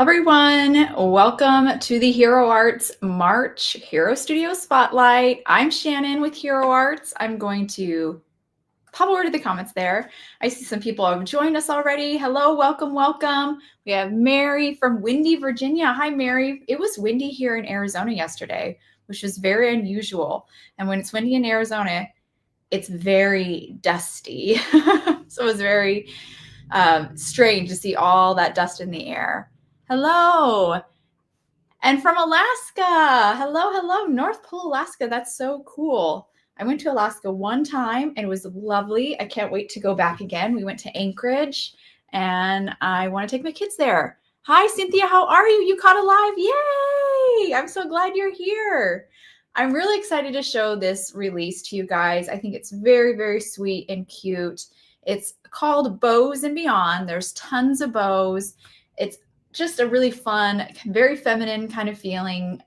Everyone, welcome to the Hero Arts March Hero Studio Spotlight. I'm Shannon with Hero Arts. I'm going to pop over to the comments there. I see some people have joined us already. Hello, welcome, welcome. We have Mary from windy Virginia. Hi, Mary. It was windy here in Arizona yesterday, which was very unusual. And when it's windy in Arizona, it's very dusty. So it was very strange to see all that dust in the air. Hello. And from Alaska. Hello, North Pole, Alaska. That's so cool. I went to Alaska one time and it was lovely. I can't wait to go back again. We went to Anchorage and I want to take my kids there. Hi, Cynthia. How are you? You caught alive. Yay. I'm so glad you're here. I'm really excited to show this release to you guys. I think it's very, very sweet and cute. It's called Bows and Beyond. There's tons of bows. It's just a really fun, very feminine kind of feeling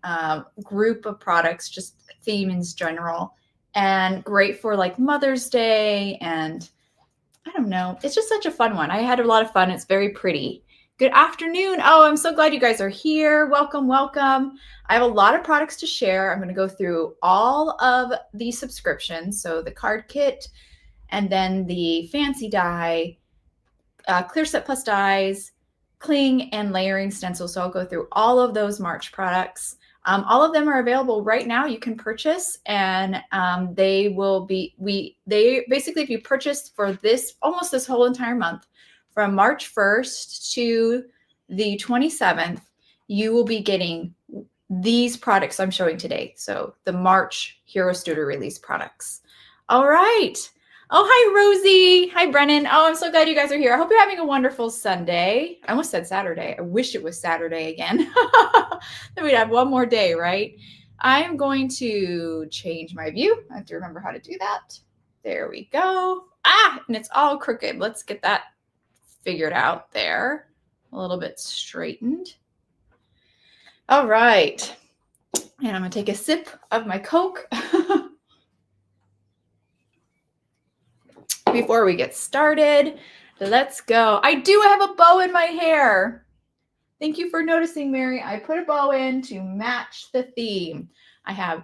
group of products, just theme in general, and great for like Mother's Day. And I don't know, it's just such a fun one. I had a lot of fun. It's very pretty. Good afternoon. Oh, I'm so glad you guys are here. Welcome, welcome. I have a lot of products to share. I'm going to go through all of the subscriptions. So the card kit, and then the fancy die, clear set plus dies, cling, and layering stencil. So I'll go through all of those March products. All of them are available right now. You can purchase, and they will be, basically, if you purchase for this, almost this whole entire month, from March 1st to the 27th, you will be getting these products I'm showing today. So the March Hero Studio release products. All right. Oh, hi, Rosie. Hi, Brennan. Oh, I'm so glad you guys are here. I hope you're having a wonderful Sunday. I almost said Saturday. I wish it was Saturday again. Then we'd have one more day, right? I'm going to change my view. I have to remember how to do that. There we go. And it's all crooked. Let's get that figured out there. A little bit straightened. All right. And I'm going to take a sip of my Coke. Before we get started, let's go. I do have a bow in my hair. Thank you for noticing, Mary. I put a bow in to match the theme. I have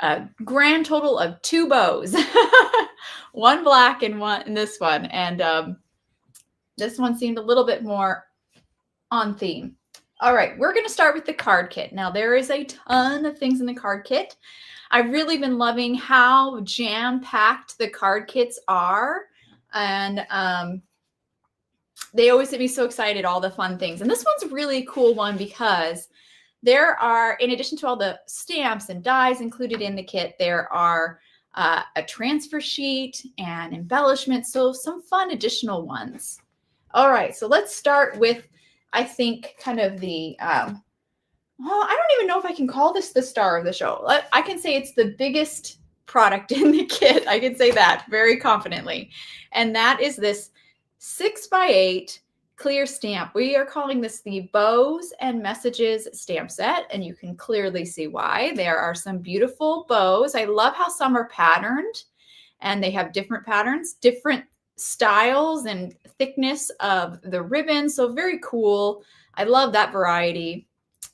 a grand total of 2 bows, one black and one in this one. And this one seemed a little bit more on theme. All right, we're going to start with the card kit. Now, there is a ton of things in the card kit. I've really been loving how jam-packed the card kits are. And they always get me so excited, all the fun things. And this one's a really cool one because there are, in addition to all the stamps and dies included in the kit, there are a transfer sheet and embellishments. So some fun additional ones. All right, so let's start with, I think, kind of the... well, I don't even know if I can call this the star of the show. I can say it's the biggest product in the kit. I can say that very confidently. And that is this 6x8 clear stamp. We are calling this the Bows and Messages stamp set, and you can clearly see why. There are some beautiful bows. I love how some are patterned, and they have different patterns, different styles and thickness of the ribbon. So very cool. I love that variety.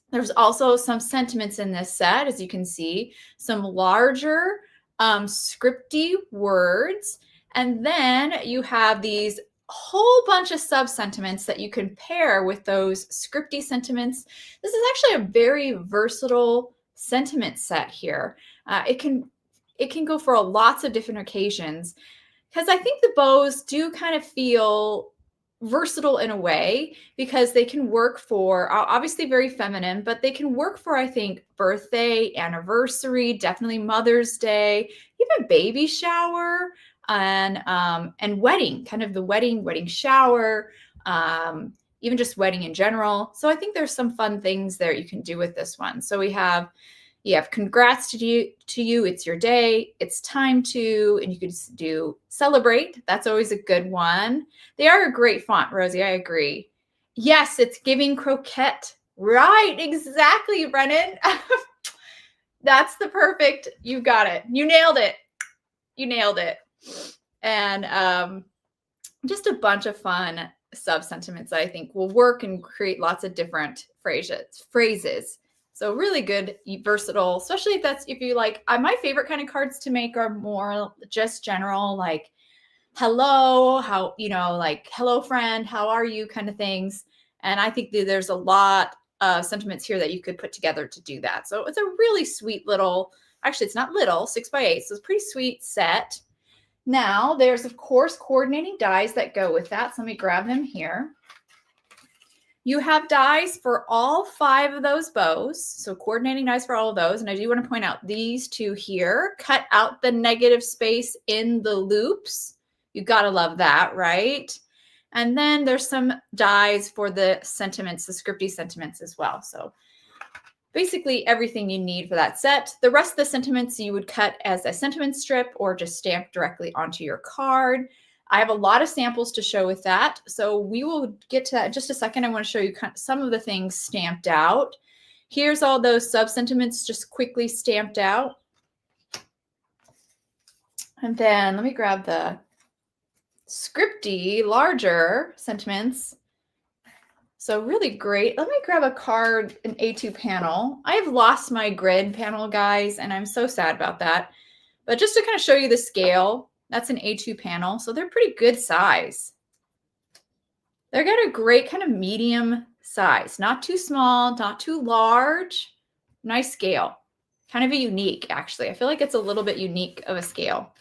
There's also some sentiments in this set, as you can see, some larger scripty words. And then you have these whole bunch of sub-sentiments that you can pair with those scripty sentiments. This is actually a very versatile sentiment set here. It can go for lots of different occasions, because I think the bows do kind of feel versatile in a way, because they can work for, obviously very feminine, but they can work for, I think, birthday, anniversary, definitely Mother's Day, even baby shower, and wedding, kind of the wedding shower, even just wedding in general. So I think there's some fun things there you can do with this one. So you have congrats to you, it's your day, it's time to, and you could do celebrate. That's always a good one. They are a great font, Rosie, I agree. Yes, it's giving croquette. Right, exactly, Brennan. That's the perfect, you got it. You nailed it. You nailed it. And just a bunch of fun sub sentiments that I think will work and create lots of different phrases. So really good, versatile, especially if you like, my favorite kind of cards to make are more just general, like hello, how, like hello friend, how are you kind of things. And I think that there's a lot of sentiments here that you could put together to do that. So it's a really sweet little, actually it's not little, 6x8, so it's a pretty sweet set. Now there's of course coordinating dies that go with that. So let me grab them here. You have dies for all 5 of those bows. So coordinating dies for all of those. And I do want to point out these 2 here, cut out the negative space in the loops. You gotta love that, right? And then there's some dies for the sentiments, the scripty sentiments as well. So basically everything you need for that set. The rest of the sentiments you would cut as a sentiment strip or just stamp directly onto your card. I have a lot of samples to show with that. So we will get to that in just a second. I want to show you some of the things stamped out. Here's all those sub-sentiments just quickly stamped out. And then let me grab the scripty, larger sentiments. So really great. Let me grab a card, an A2 panel. I have lost my grid panel, guys, and I'm so sad about that. But just to kind of show you the scale, that's an A2 panel. So they're pretty good size. They're got a great kind of medium size, not too small, not too large, nice scale. Kind of a unique, actually. I feel like it's a little bit unique of a scale.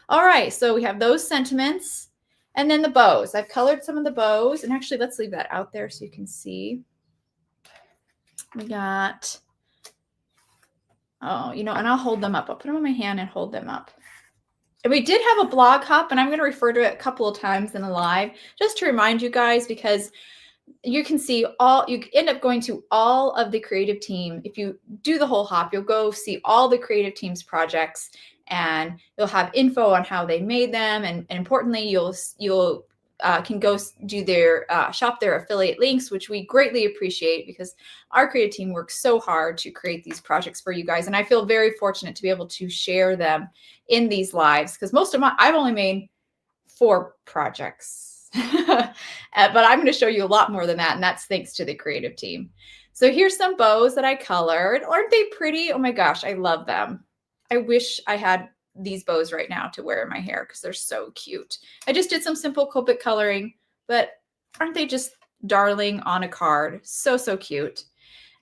All right, so we have those sentiments. And then the bows. I've colored some of the bows. And actually, let's leave that out there so you can see. We got, and I'll hold them up. I'll put them in my hand and hold them up. And we did have a blog hop, and I'm going to refer to it a couple of times in the live, just to remind you guys, because you can see you end up going to all of the creative team. If you do the whole hop, you'll go see all the creative team's projects, and you'll have info on how they made them. And importantly, you'll can go do their shop their affiliate links, which we greatly appreciate because our creative team works so hard to create these projects for you guys. And I feel very fortunate to be able to share them in these lives because I've only made 4 projects, but I'm going to show you a lot more than that. And that's thanks to the creative team. So here's some bows that I colored. Aren't they pretty? Oh my gosh, I love them. I wish I had these bows right now to wear in my hair because they're so cute. I just did some simple Copic coloring, but aren't they just darling on a card? So, so cute.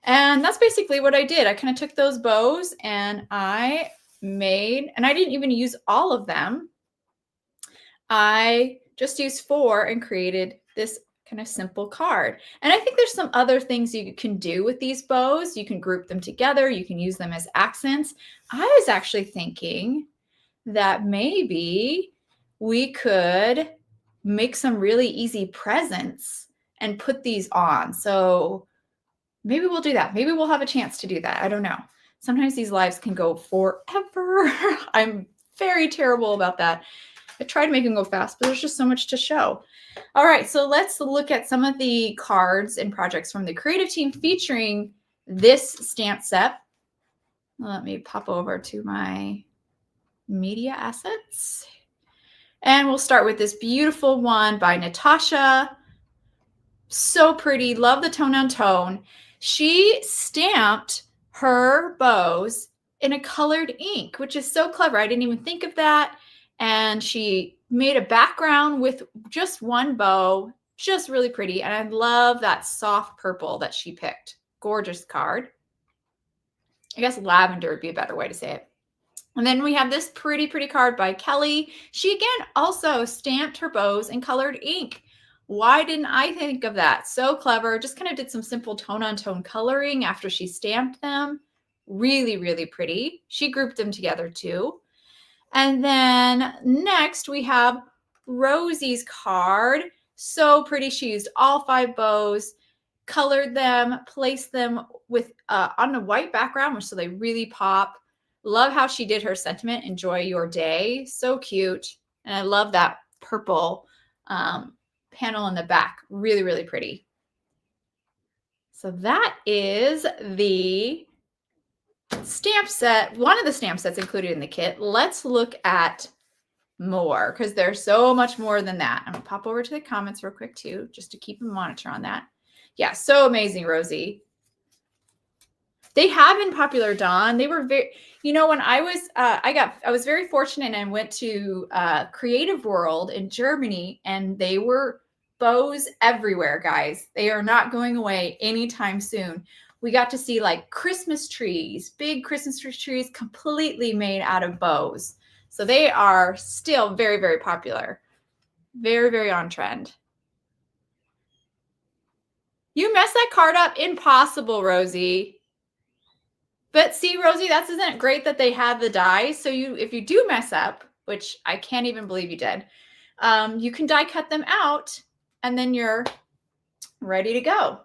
And that's basically what I did. I kind of took those bows and I didn't even use all of them. I just used 4 and created this kind of simple card. And I think there's some other things you can do with these bows. You can group them together. You can use them as accents. I was actually thinking that maybe we could make some really easy presents and put these on. So maybe we'll do that. Maybe we'll have a chance to do that. I don't know. Sometimes these lives can go forever. I'm very terrible about that. I try to make them go fast, but there's just so much to show. All right, so let's look at some of the cards and projects from the creative team featuring this stamp set. Let me pop over to my media assets. And we'll start with this beautiful one by Natasha. So pretty. Love the tone on tone. She stamped her bows in a colored ink, which is so clever. I didn't even think of that. And she made a background with just one bow, just really pretty. And I love that soft purple that she picked. Gorgeous card. I guess lavender would be a better way to say it. And then we have this pretty, pretty card by Kelly. She again also stamped her bows in colored ink. Why didn't I think of that? So clever. Just kind of did some simple tone on tone coloring after she stamped them. Really, really pretty. She grouped them together too. And then next we have Rosie's card. So pretty. She used all 5 bows, colored them, placed them with on a white background, so they really pop. Love how she did her sentiment, enjoy your day. So cute. And I love that purple panel in the back. Really, really pretty. So that is the stamp set, one of the stamp sets included in the kit. Let's look at more because there's so much more than that. I'm gonna pop over to the comments real quick too, just to keep a monitor on that. Yeah, so amazing, Rosie. They have been popular, Dawn. They were very, you know, when I was, I was very fortunate and went to Creative World in Germany, and they were bows everywhere, guys. They are not going away anytime soon. We got to see like Christmas trees, big Christmas trees completely made out of bows. So they are still very, very popular. Very, very on trend. You messed that card up. Impossible, Rosie. But see, Rosie, isn't it great that they have the dies? So if you do mess up, which I can't even believe you did, you can die cut them out, and then you're ready to go.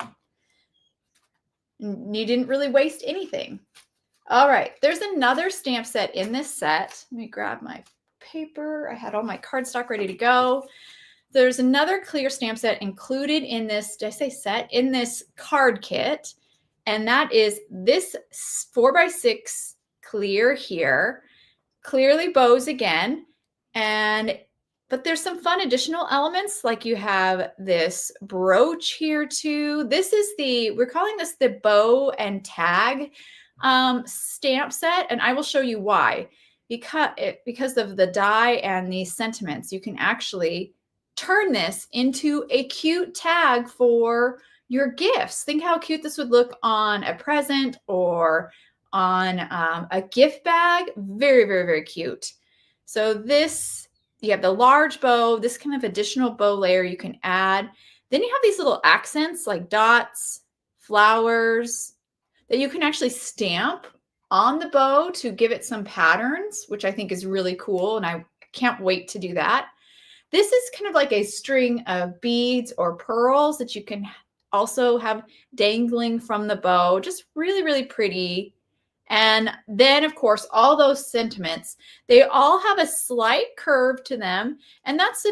You didn't really waste anything. All right, there's another stamp set in this set. Let me grab my paper. I had all my cardstock ready to go. There's another clear stamp set included in this, did I say set? In this card kit. And that is this 4x6 clear here, clearly bows again. But there's some fun additional elements, like you have this brooch here too. This is we're calling this the bow and tag stamp set. And I will show you why. Because of the die and the sentiments, you can actually turn this into a cute tag for your gifts. Think how cute this would look on a present or on a gift bag. Very, very, very cute. So you have the large bow, this kind of additional bow layer you can add. Then you have these little accents like dots, flowers that you can actually stamp on the bow to give it some patterns, which I think is really cool. And I can't wait to do that. This is kind of like a string of beads or pearls that you can also have dangling from the bow. Just really, really pretty. And then, of course, all those sentiments, they all have a slight curve to them. And that's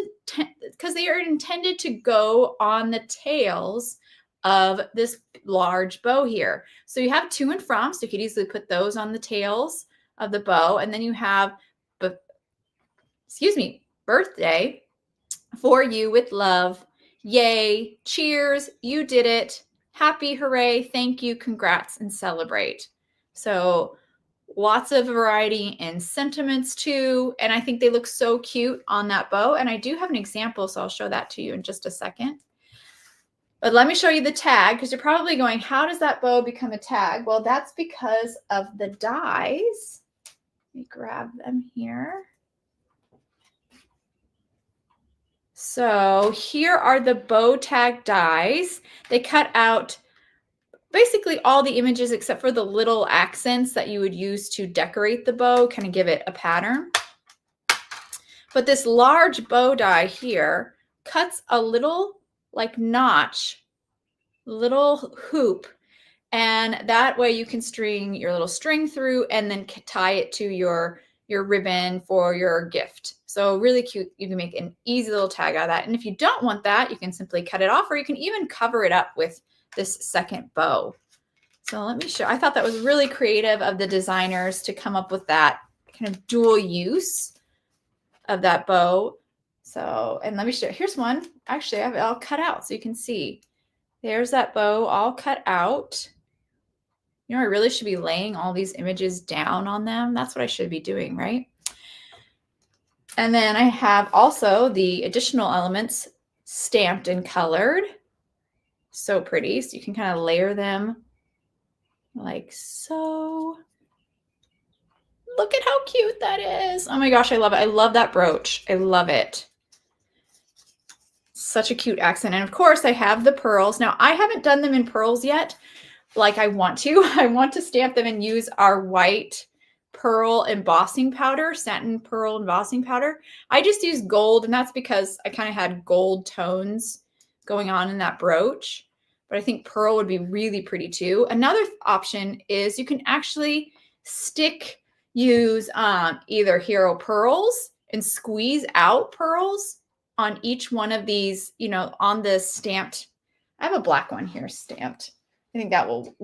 because they are intended to go on the tails of this large bow here. So you have to and from, so you could easily put those on the tails of the bow. And then you have, birthday for you with love. Yay, cheers, you did it. Happy, hooray, thank you, congrats, and celebrate. So lots of variety in sentiments too. And I think they look so cute on that bow. And I do have an example, so I'll show that to you in just a second. But let me show you the tag, because you're probably going, how does that bow become a tag? Well, that's because of the dies. Let me grab them here. So here are the bow tag dies. They cut out basically all the images except for the little accents that you would use to decorate the bow, kind of give it a pattern. But this large bow die here cuts a little like notch, little hoop, and that way you can string your little string through and then tie it to your ribbon for your gift. So really cute. You can make an easy little tag out of that. And if you don't want that, you can simply cut it off, or you can even cover it up with this second bow. So let me show. I thought that was really creative of the designers to come up with that kind of dual use of that bow. So, and let me show. Here's one. Actually, I have it all cut out so you can see. There's that bow all cut out. You know, I really should be laying all these images down on them. That's what I should be doing, right? And then I have also the additional elements stamped and colored. So pretty. So you can kind of layer them like so. Look at how cute that is. Oh my gosh, I love it. I love that brooch. I love it. Such a cute accent. And of course I have the pearls. Now I haven't done them in pearls yet, like I want to. I want to stamp them and use our white pearl embossing powder, satin pearl embossing powder. I just used gold, and that's because I kind of had gold tones going on in that brooch. But I think pearl would be really pretty too. Another option is you can actually use either hero pearls and squeeze out pearls on each one of these, you know, on the stamped. I have a black one here stamped. I think that will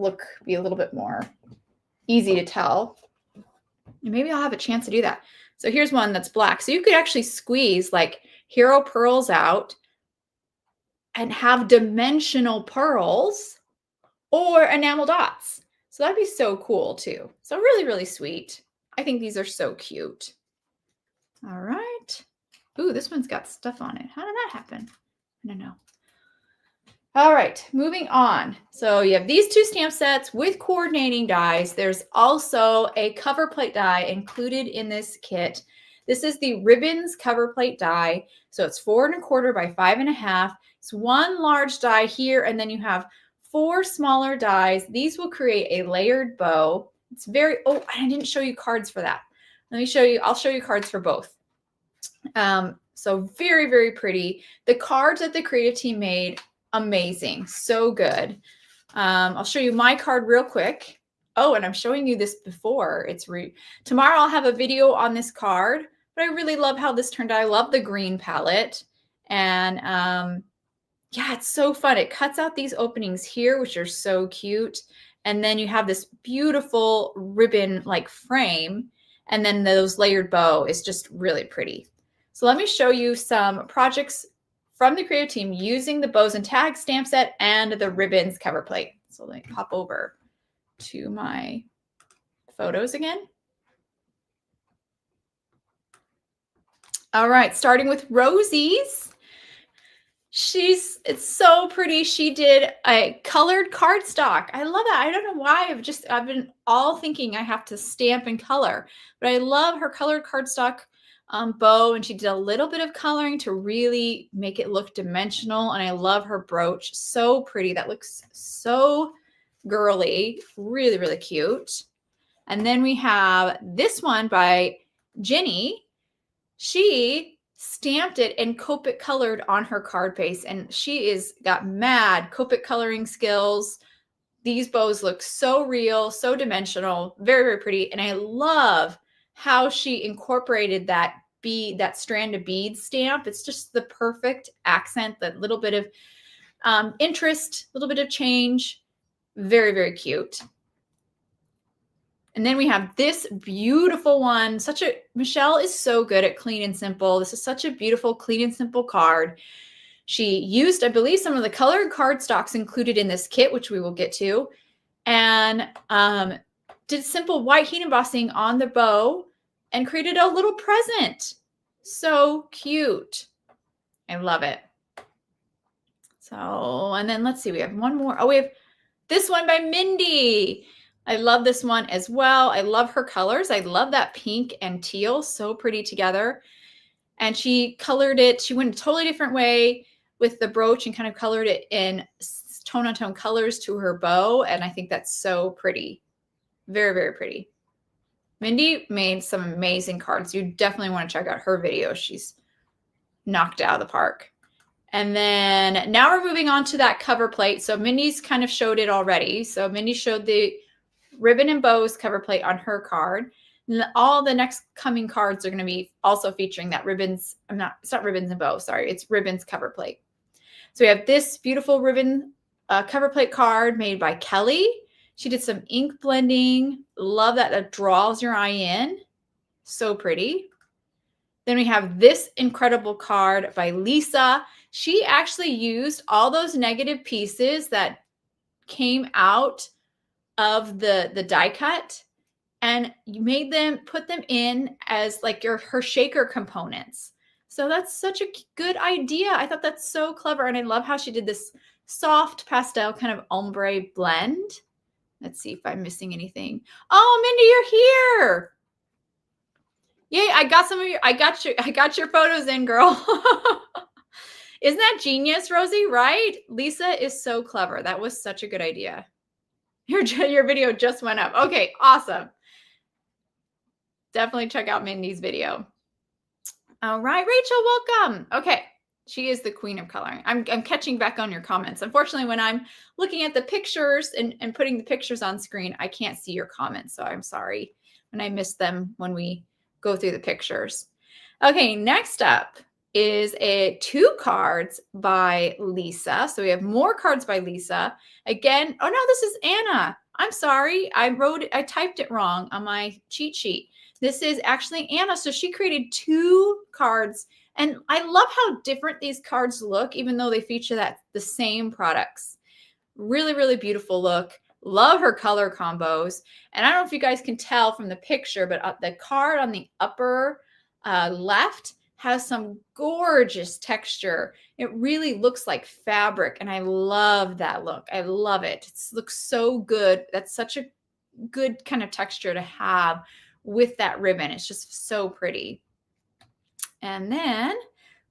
be a little bit more easy to tell. And maybe I'll have a chance to do that. So here's one that's black. So you could actually squeeze like hero pearls out and have dimensional pearls or enamel dots. So that'd be so cool too. So really, really sweet. I think these are so cute. All right. Ooh, this one's got stuff on it. How did that happen? I don't know. All right, moving on. So you have these two stamp sets with coordinating dies. There's also a cover plate die included in this kit. This is the ribbons cover plate die. So it's 4 1/4 by 5 1/2. It's one large die here, and then you have 4 smaller dies. These will create a layered bow. It's very, oh, I didn't show you cards for that. Let me show you, I'll show you cards for both. So very, very pretty. The cards that the creative team made, amazing, so good. I'll show you my card real quick. Oh, and I'm showing you this before it's tomorrow. I'll have a video on this card, but I really love how this turned out. I love the green palette, and yeah, it's so fun. It cuts out these openings here, which are so cute, and then you have this beautiful ribbon like frame, and then those layered bow is just really pretty. So let me show you some projects from the creative team using the bows and tags stamp set and the ribbons cover plate. So let me pop over to my photos again. All right, starting with Rosie's. It's so pretty. She did a colored cardstock. I love that. I don't know why I've been all thinking I have to stamp and color, but I love her colored cardstock bow, and she did a little bit of coloring to really make it look dimensional. And I love her brooch. So pretty. That looks so girly. Really, really cute. And then we have this one by Ginny. She stamped it and Copic colored on her card base, and she got mad Copic coloring skills. These bows look so real, so dimensional, very, very pretty. And I love how she incorporated that strand of beads stamp. It's just the perfect accent, that little bit of interest, a little bit of change. Very, very cute. And then we have this beautiful one. Michelle is so good at clean and simple. This is such a beautiful, clean and simple card. She used, I believe, some of the colored cardstocks included in this kit, which we will get to, and did simple white heat embossing on the bow and created a little present. So cute. I love it. So, and then let's see, we have one more. Oh, we have this one by Mindy. I love this one as well. I love her colors. I love that pink and teal, so pretty together. And she colored it. She went a totally different way with the brooch and kind of colored it in tone-on-tone colors to her bow. And I think that's so pretty. Very, very pretty. Mindy made some amazing cards. You definitely want to check out her video. She's knocked out of the park. And then now we're moving on to that cover plate. So Mindy's kind of showed it already. So Mindy showed the ribbon and bows cover plate on her card. And all the next coming cards are going to be also featuring that ribbons. It's not ribbons and bows. Sorry. It's ribbons cover plate. So we have this beautiful ribbon cover plate card made by Kelly. She did some ink blending. Love that. That draws your eye in. So pretty. Then we have this incredible card by Lisa. She actually used all those negative pieces that came out of the die cut, and you put them in as like her shaker components. So that's such a good idea. I thought that's so clever. And I love how she did this soft pastel kind of ombre blend. Let's see if I'm missing anything. Oh, Mindy, you're here. Yay, I got your photos in, girl. Isn't that genius, Rosie, right? Lisa is so clever. That was such a good idea. Your video just went up. Okay, awesome. Definitely check out Mindy's video. All right, Rachel, welcome. Okay, she is the queen of coloring. I'm catching back on your comments. Unfortunately, when I'm looking at the pictures and putting the pictures on screen, I can't see your comments, so I'm sorry when I miss them when we go through the pictures. Okay, next up is 2 cards by Lisa. So we have more cards by Lisa. Again, oh no, this is Anna. I'm sorry. I typed it wrong on my cheat sheet. This is actually Anna. So she created 2 cards. And I love how different these cards look, even though they feature the same products. Really, really beautiful look. Love her color combos. And I don't know if you guys can tell from the picture, but the card on the upper left has some gorgeous texture. It really looks like fabric, and I love that look. I love it. It looks so good. That's such a good kind of texture to have with that ribbon. It's just so pretty. And then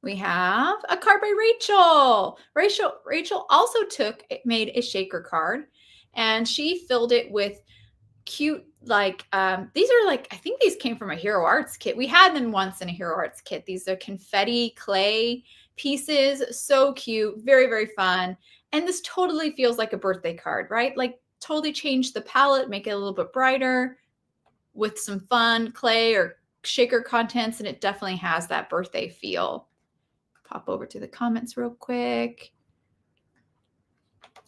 we have a card by Rachel. Rachel also made a shaker card, and she filled it with cute, like, these are like, I think these came from a Hero Arts kit. We had them once in a Hero Arts kit. These are confetti clay pieces. So cute. Very, very fun. And this totally feels like a birthday card, right? Like totally change the palette, make it a little bit brighter with some fun clay or shaker contents. And it definitely has that birthday feel. Pop over to the comments real quick.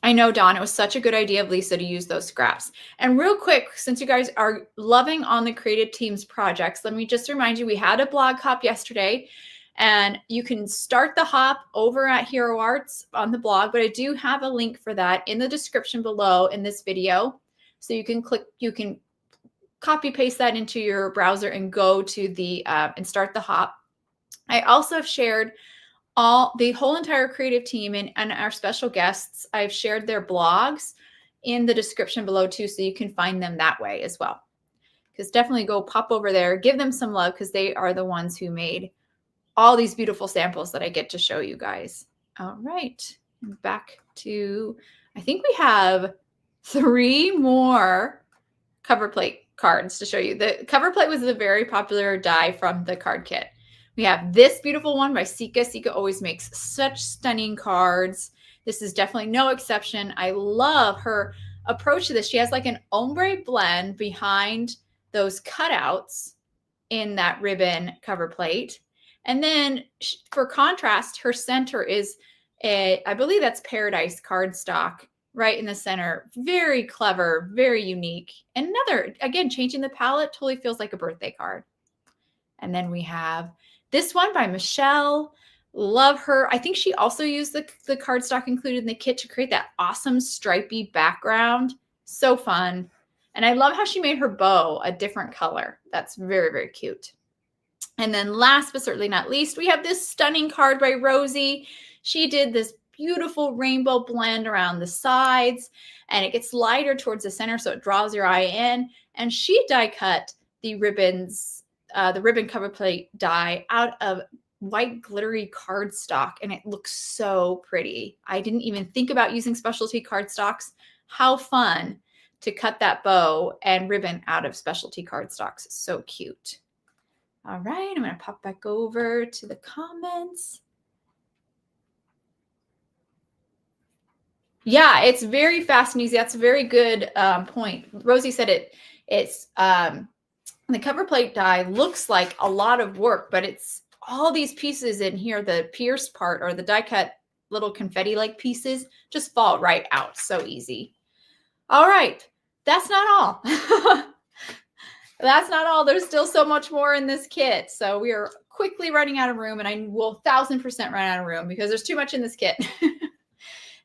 I know, Dawn, it was such a good idea of Lisa to use those scraps. And real quick, since you guys are loving on the Creative Teams projects, let me just remind you, we had a blog hop yesterday, and you can start the hop over at Hero Arts on the blog, but I do have a link for that in the description below in this video. So you can copy paste that into your browser and go to the, and start the hop. I also have shared the whole entire creative team and our special guests. I've shared their blogs in the description below too, so you can find them that way as well. Because definitely go pop over there, give them some love, because they are the ones who made all these beautiful samples that I get to show you guys. All right, back to, I think we have 3 more cover plate cards to show you. The cover plate was a very popular die from the card kit. We have this beautiful one by Sika. Sika always makes such stunning cards. This is definitely no exception. I love her approach to this. She has like an ombre blend behind those cutouts in that ribbon cover plate. And then for contrast, her center is I believe that's Paradise cardstock right in the center. Very clever, very unique. Another, again, changing the palette, totally feels like a birthday card. And then we have this one by Michelle. Love her. I think she also used the cardstock included in the kit to create that awesome stripy background. So fun. And I love how she made her bow a different color. That's very, very cute. And then last but certainly not least, we have this stunning card by Rosie. She did this beautiful rainbow blend around the sides, and it gets lighter towards the center so it draws your eye in. And she die cut the ribbons, the ribbon cover plate die out of white glittery cardstock, and it looks so pretty. I didn't even think about using specialty cardstocks. How fun to cut that bow and ribbon out of specialty cardstocks. So cute. All right, I'm going to pop back over to the comments. Yeah, it's very fast and easy. That's a very good point. Rosie said it's the cover plate die looks like a lot of work, but it's all these pieces in here, the pierced part or the die cut little confetti-like pieces just fall right out. So easy. All right, that's not all. That's not all. There's still so much more in this kit. So we are quickly running out of room, and I will 1000% run out of room because there's too much in this kit.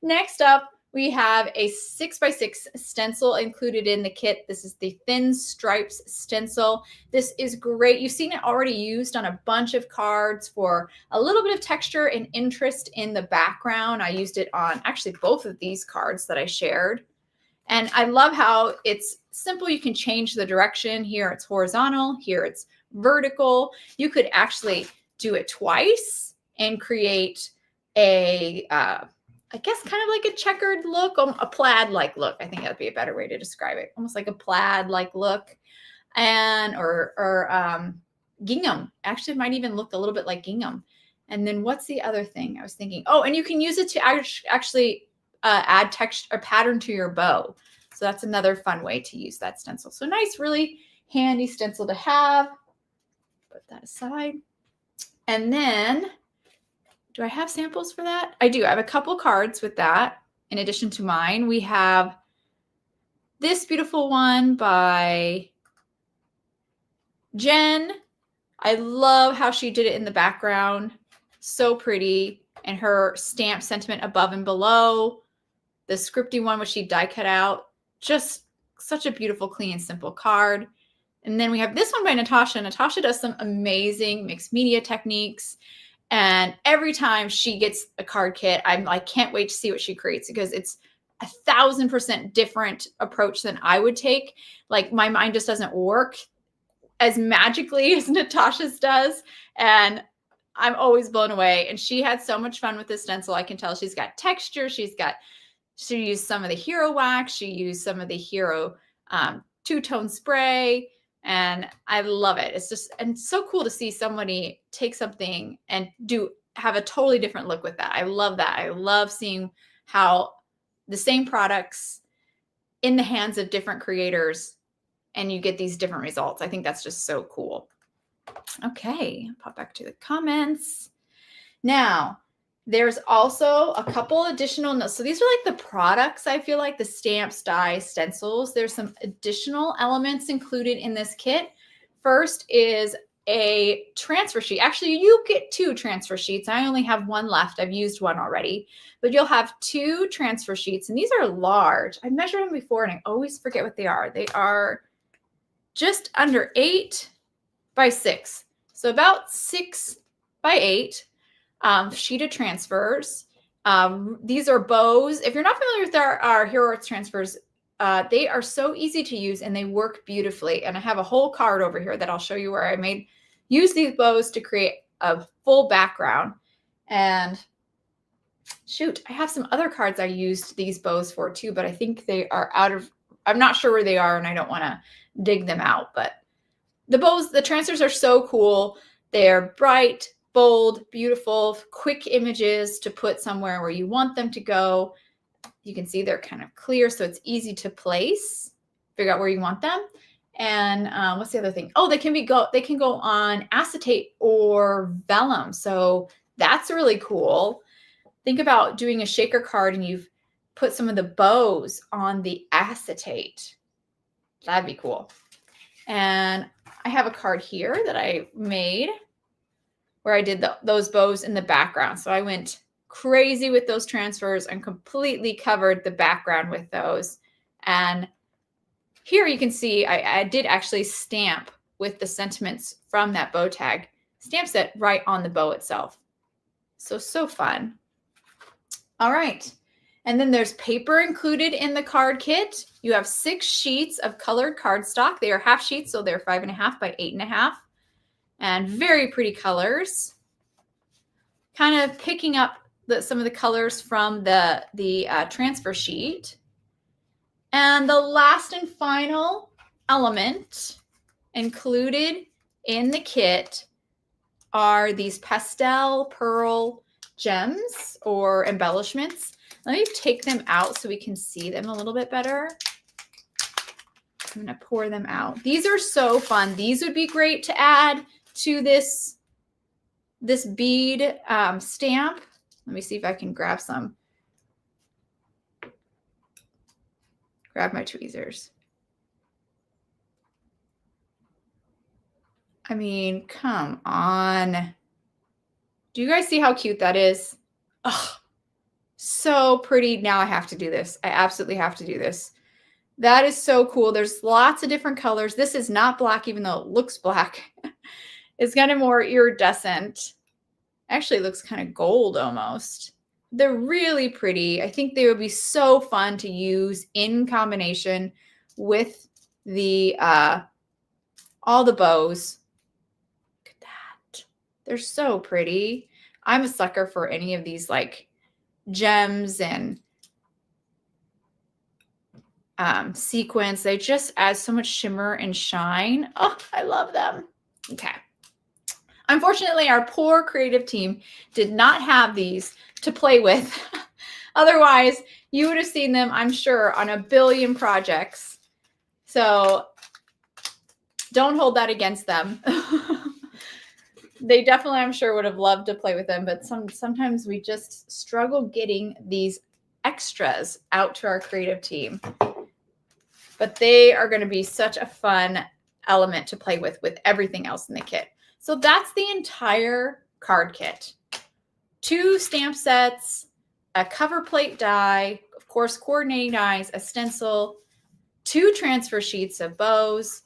Next up, we have a 6x6 stencil included in the kit. This is the Thin Stripes stencil. This is great. You've seen it already used on a bunch of cards for a little bit of texture and interest in the background. I used it on actually both of these cards that I shared. And I love how it's simple. You can change the direction. Here it's horizontal. Here it's vertical. You could actually do it twice and create a, I guess kind of like a checkered look, a plaid-like look. I think that'd be a better way to describe it. Almost like a plaid-like look, and or gingham. Actually, it might even look a little bit like gingham. And then what's the other thing I was thinking? Oh, and you can use it to actually add texture or pattern to your bow. So that's another fun way to use that stencil. So nice, really handy stencil to have. Put that aside. And then, do I have samples for that? I do. I have a couple cards with that. In addition to mine, we have this beautiful one by Jen. I love how she did it in the background. So pretty. And her stamp sentiment above and below. The scripty one, which she die cut out. Just such a beautiful, clean, and simple card. And then we have this one by Natasha. Natasha does some amazing mixed media techniques. And every time she gets a card kit, I'm like, can't wait to see what she creates, because it's 1,000% different approach than I would take. Like, my mind just doesn't work as magically as Natasha's does. And I'm always blown away. And she had so much fun with this stencil. I can tell she's got texture. She used some of the hero wax. She used some of the hero two-tone spray. And I love it. It's just, and so cool to see somebody take something and have a totally different look with that. I love that. I love seeing how the same products in the hands of different creators, and you get these different results. I think that's just so cool. Okay, pop back to the comments. Now, there's also a couple additional notes. So these are like the products, I feel like, the stamps, dies, stencils. There's some additional elements included in this kit. First is a transfer sheet. Actually, you get 2 transfer sheets. I only have one left. I've used one already. But you'll have 2 transfer sheets, and these are large. I've measured them before, and I always forget what they are. They are just under 8 by 6. So about 6 by 8 sheet of transfers. These are bows. If you're not familiar with our Hero Arts transfers, they are so easy to use and they work beautifully. And I have a whole card over here that I'll show you where I use these bows to create a full background. And shoot, I have some other cards I used these bows for too, but I think they are I'm not sure where they are, and I don't want to dig them out. But the bows, the transfers are so cool. They're bright, bold, beautiful, quick images to put somewhere where you want them to go. You can see they're kind of clear, so it's easy to place, figure out where you want them. And what's the other thing? Oh, they can go on acetate or vellum. So that's really cool. Think about doing a shaker card and you've put some of the bows on the acetate. That'd be cool. And I have a card here that I made where I did those bows in the background. So I went crazy with those transfers and completely covered the background with those. And here you can see I did actually stamp with the sentiments from that bow tag, stamp set right on the bow itself. So fun. All right. And then there's paper included in the card kit. You have 6 sheets of colored cardstock. They are half sheets, so they're 5.5 by 8.5. And very pretty colors. Kind of picking up some of the colors from the transfer sheet. And the last and final element included in the kit are these pastel pearl gems or embellishments. Let me take them out so we can see them a little bit better. I'm going to pour them out. These are so fun. These would be great to add to this bead stamp. Let me see if I can grab some. Grab my tweezers. I mean, come on. Do you guys see how cute that is? Oh, so pretty. Now I have to do this. I absolutely have to do this. That is so cool. There's lots of different colors. This is not black, even though it looks black. It's kind of more iridescent. Actually, it looks kind of gold almost. They're really pretty. I think they would be so fun to use in combination with the all the bows. Look at that. They're so pretty. I'm a sucker for any of these like gems and sequins. They just add so much shimmer and shine. Oh, I love them. Okay. Unfortunately, our poor creative team did not have these to play with. Otherwise, you would have seen them, I'm sure, on a billion projects. So don't hold that against them. They definitely, I'm sure, would have loved to play with them, but sometimes we just struggle getting these extras out to our creative team. but they are going to be such a fun element to play with everything else in the kit. So that's the entire card kit. 2 stamp sets, a cover plate die, of course, coordinating dies, a stencil, 2 transfer sheets of bows,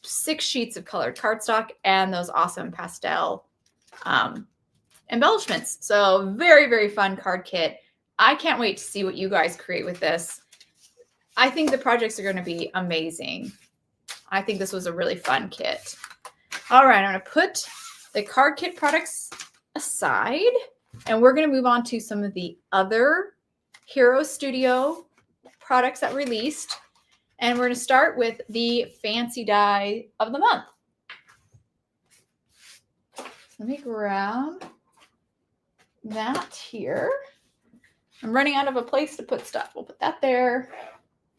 6 sheets of colored cardstock, and those awesome pastel embellishments. So very, very fun card kit. I can't wait to see what you guys create with this. I think the projects are going to be amazing. I think this was a really fun kit. All right, I'm going to put the card kit products aside, and we're going to move on to some of the other Hero Studio products that released. And we're going to start with the fancy die of the month. So let me grab that here. I'm running out of a place to put stuff. We'll put that there.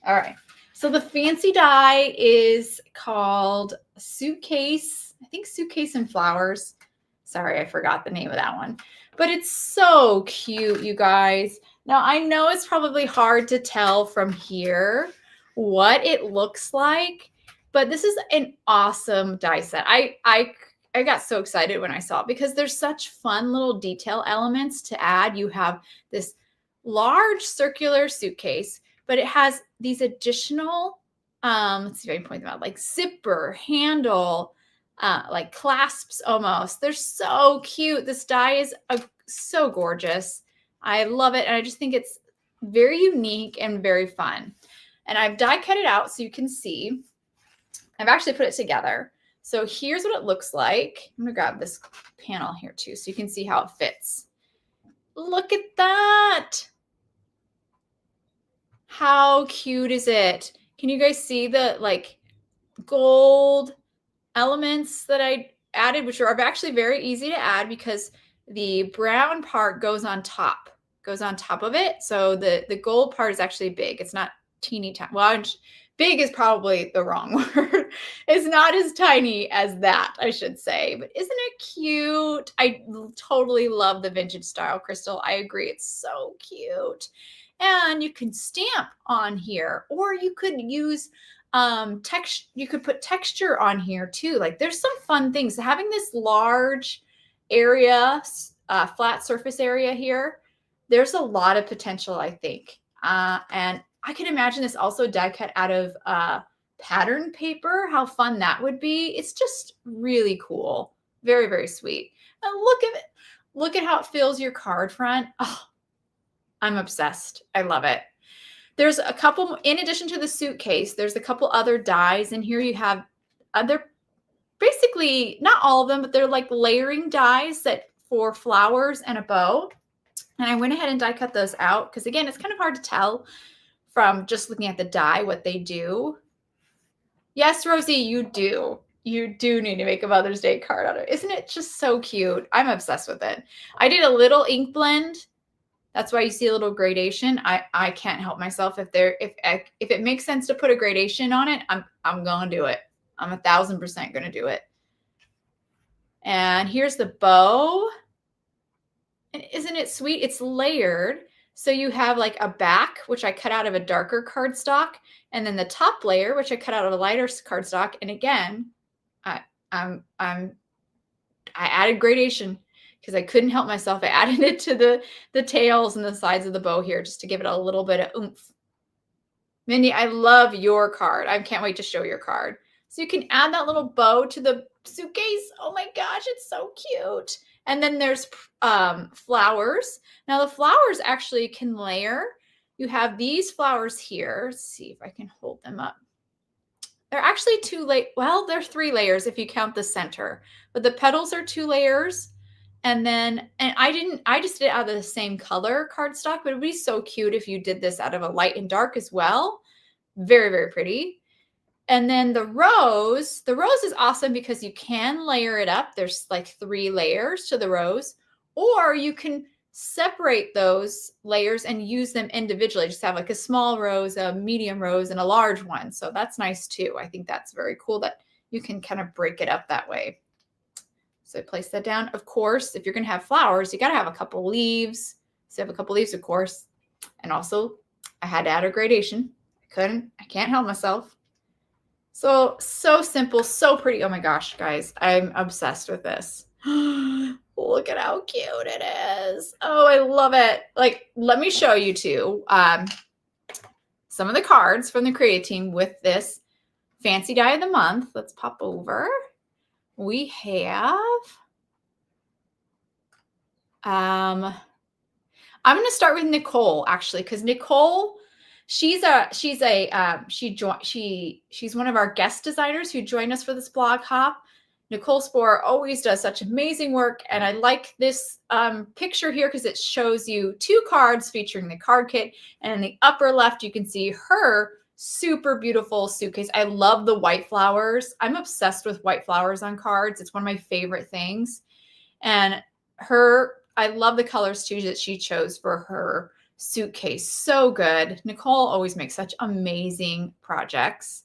All right. So the fancy die is called Suitcase. I think Suitcase and Flowers. Sorry, I forgot the name of that one. But it's so cute, you guys. Now, I know it's probably hard to tell from here what it looks like, but this is an awesome die set. I got so excited when I saw it because there's such fun little detail elements to add. You have this large circular suitcase, but it has these additional, let's see if I can point them out, like zipper, handle, like clasps almost. They're so cute. This die is so gorgeous. I love it. And I just think it's very unique and very fun. And I've die cut it out so you can see. I've actually put it together. So here's what it looks like. I'm going to grab this panel here too so you can see how it fits. Look at that. How cute is it? Can you guys see the like gold elements that I added, which are actually very easy to add because the brown part goes on top of it. So the gold part is actually big. It's not teeny tiny. Well, big is probably the wrong word. It's not as tiny as that, I should say. But isn't it cute? I totally love the vintage style crystal. I agree. It's so cute. And you can stamp on here, or you could use text. You could put texture on here too. Like there's some fun things. Having this large area, flat surface area here, there's a lot of potential, I think. And I can imagine this also die cut out of pattern paper. How fun that would be. It's just really cool. Very, very sweet. And look at it. Look at how it fills your card front. Oh, I'm obsessed. I love it. There's a couple, in addition to the suitcase, there's a couple other dies. And here you have other, basically not all of them, but they're like layering dies that for flowers and a bow. And I went ahead and die cut those out because again, it's kind of hard to tell from just looking at the die what they do. Yes, Rosie, you do. You do need to make a Mother's Day card out of it. Isn't it just so cute? I'm obsessed with it. I did a little ink blend. That's why you see a little gradation. I can't help myself. If it makes sense to put a gradation on it, I'm gonna do it. I'm 1000% gonna do it. And here's the bow. And isn't it sweet? It's layered. So you have like a back, which I cut out of a darker cardstock, and then the top layer, which I cut out of a lighter cardstock. And again, I added gradation because I couldn't help myself. I added it to the tails and the sides of the bow here just to give it a little bit of oomph. Mindy, I love your card. I can't wait to show your card. So you can add that little bow to the suitcase. Oh my gosh, it's so cute. And then there's flowers. Now the flowers actually can layer. You have these flowers here. Let's see if I can hold them up. They're actually they're 3 layers if you count the center, but the petals are 2 layers. And I just did it out of the same color cardstock, but it would be so cute if you did this out of a light and dark as well. Very, very pretty. And then the rose is awesome because you can layer it up. There's like 3 layers to the rose, or you can separate those layers and use them individually. Just have like a small rose, a medium rose, and a large one. So that's nice too. I think that's very cool that you can kind of break it up that way. So place that down. Of course, if you're going to have flowers, you got to have a couple leaves. So I have a couple leaves, of course. And also I had to add a gradation. I I can't help myself. So simple, so pretty. Oh my gosh, guys, I'm obsessed with this. Look at how cute it is. Oh, I love it. Like, let me show you too some of the cards from the creative team with this fancy die of the month. Let's pop over. We have, I'm going to start with Nicole actually, because Nicole, she's one of our guest designers who joined us for this blog hop. Nicole Spohr always does such amazing work, and I like this picture here because it shows you 2 cards featuring the card kit, and in the upper left you can see her super beautiful suitcase. I love the white flowers. I'm obsessed with white flowers on cards. It's one of my favorite things, and I love the colors too that she chose for her suitcase. So good. Nicole always makes such amazing projects.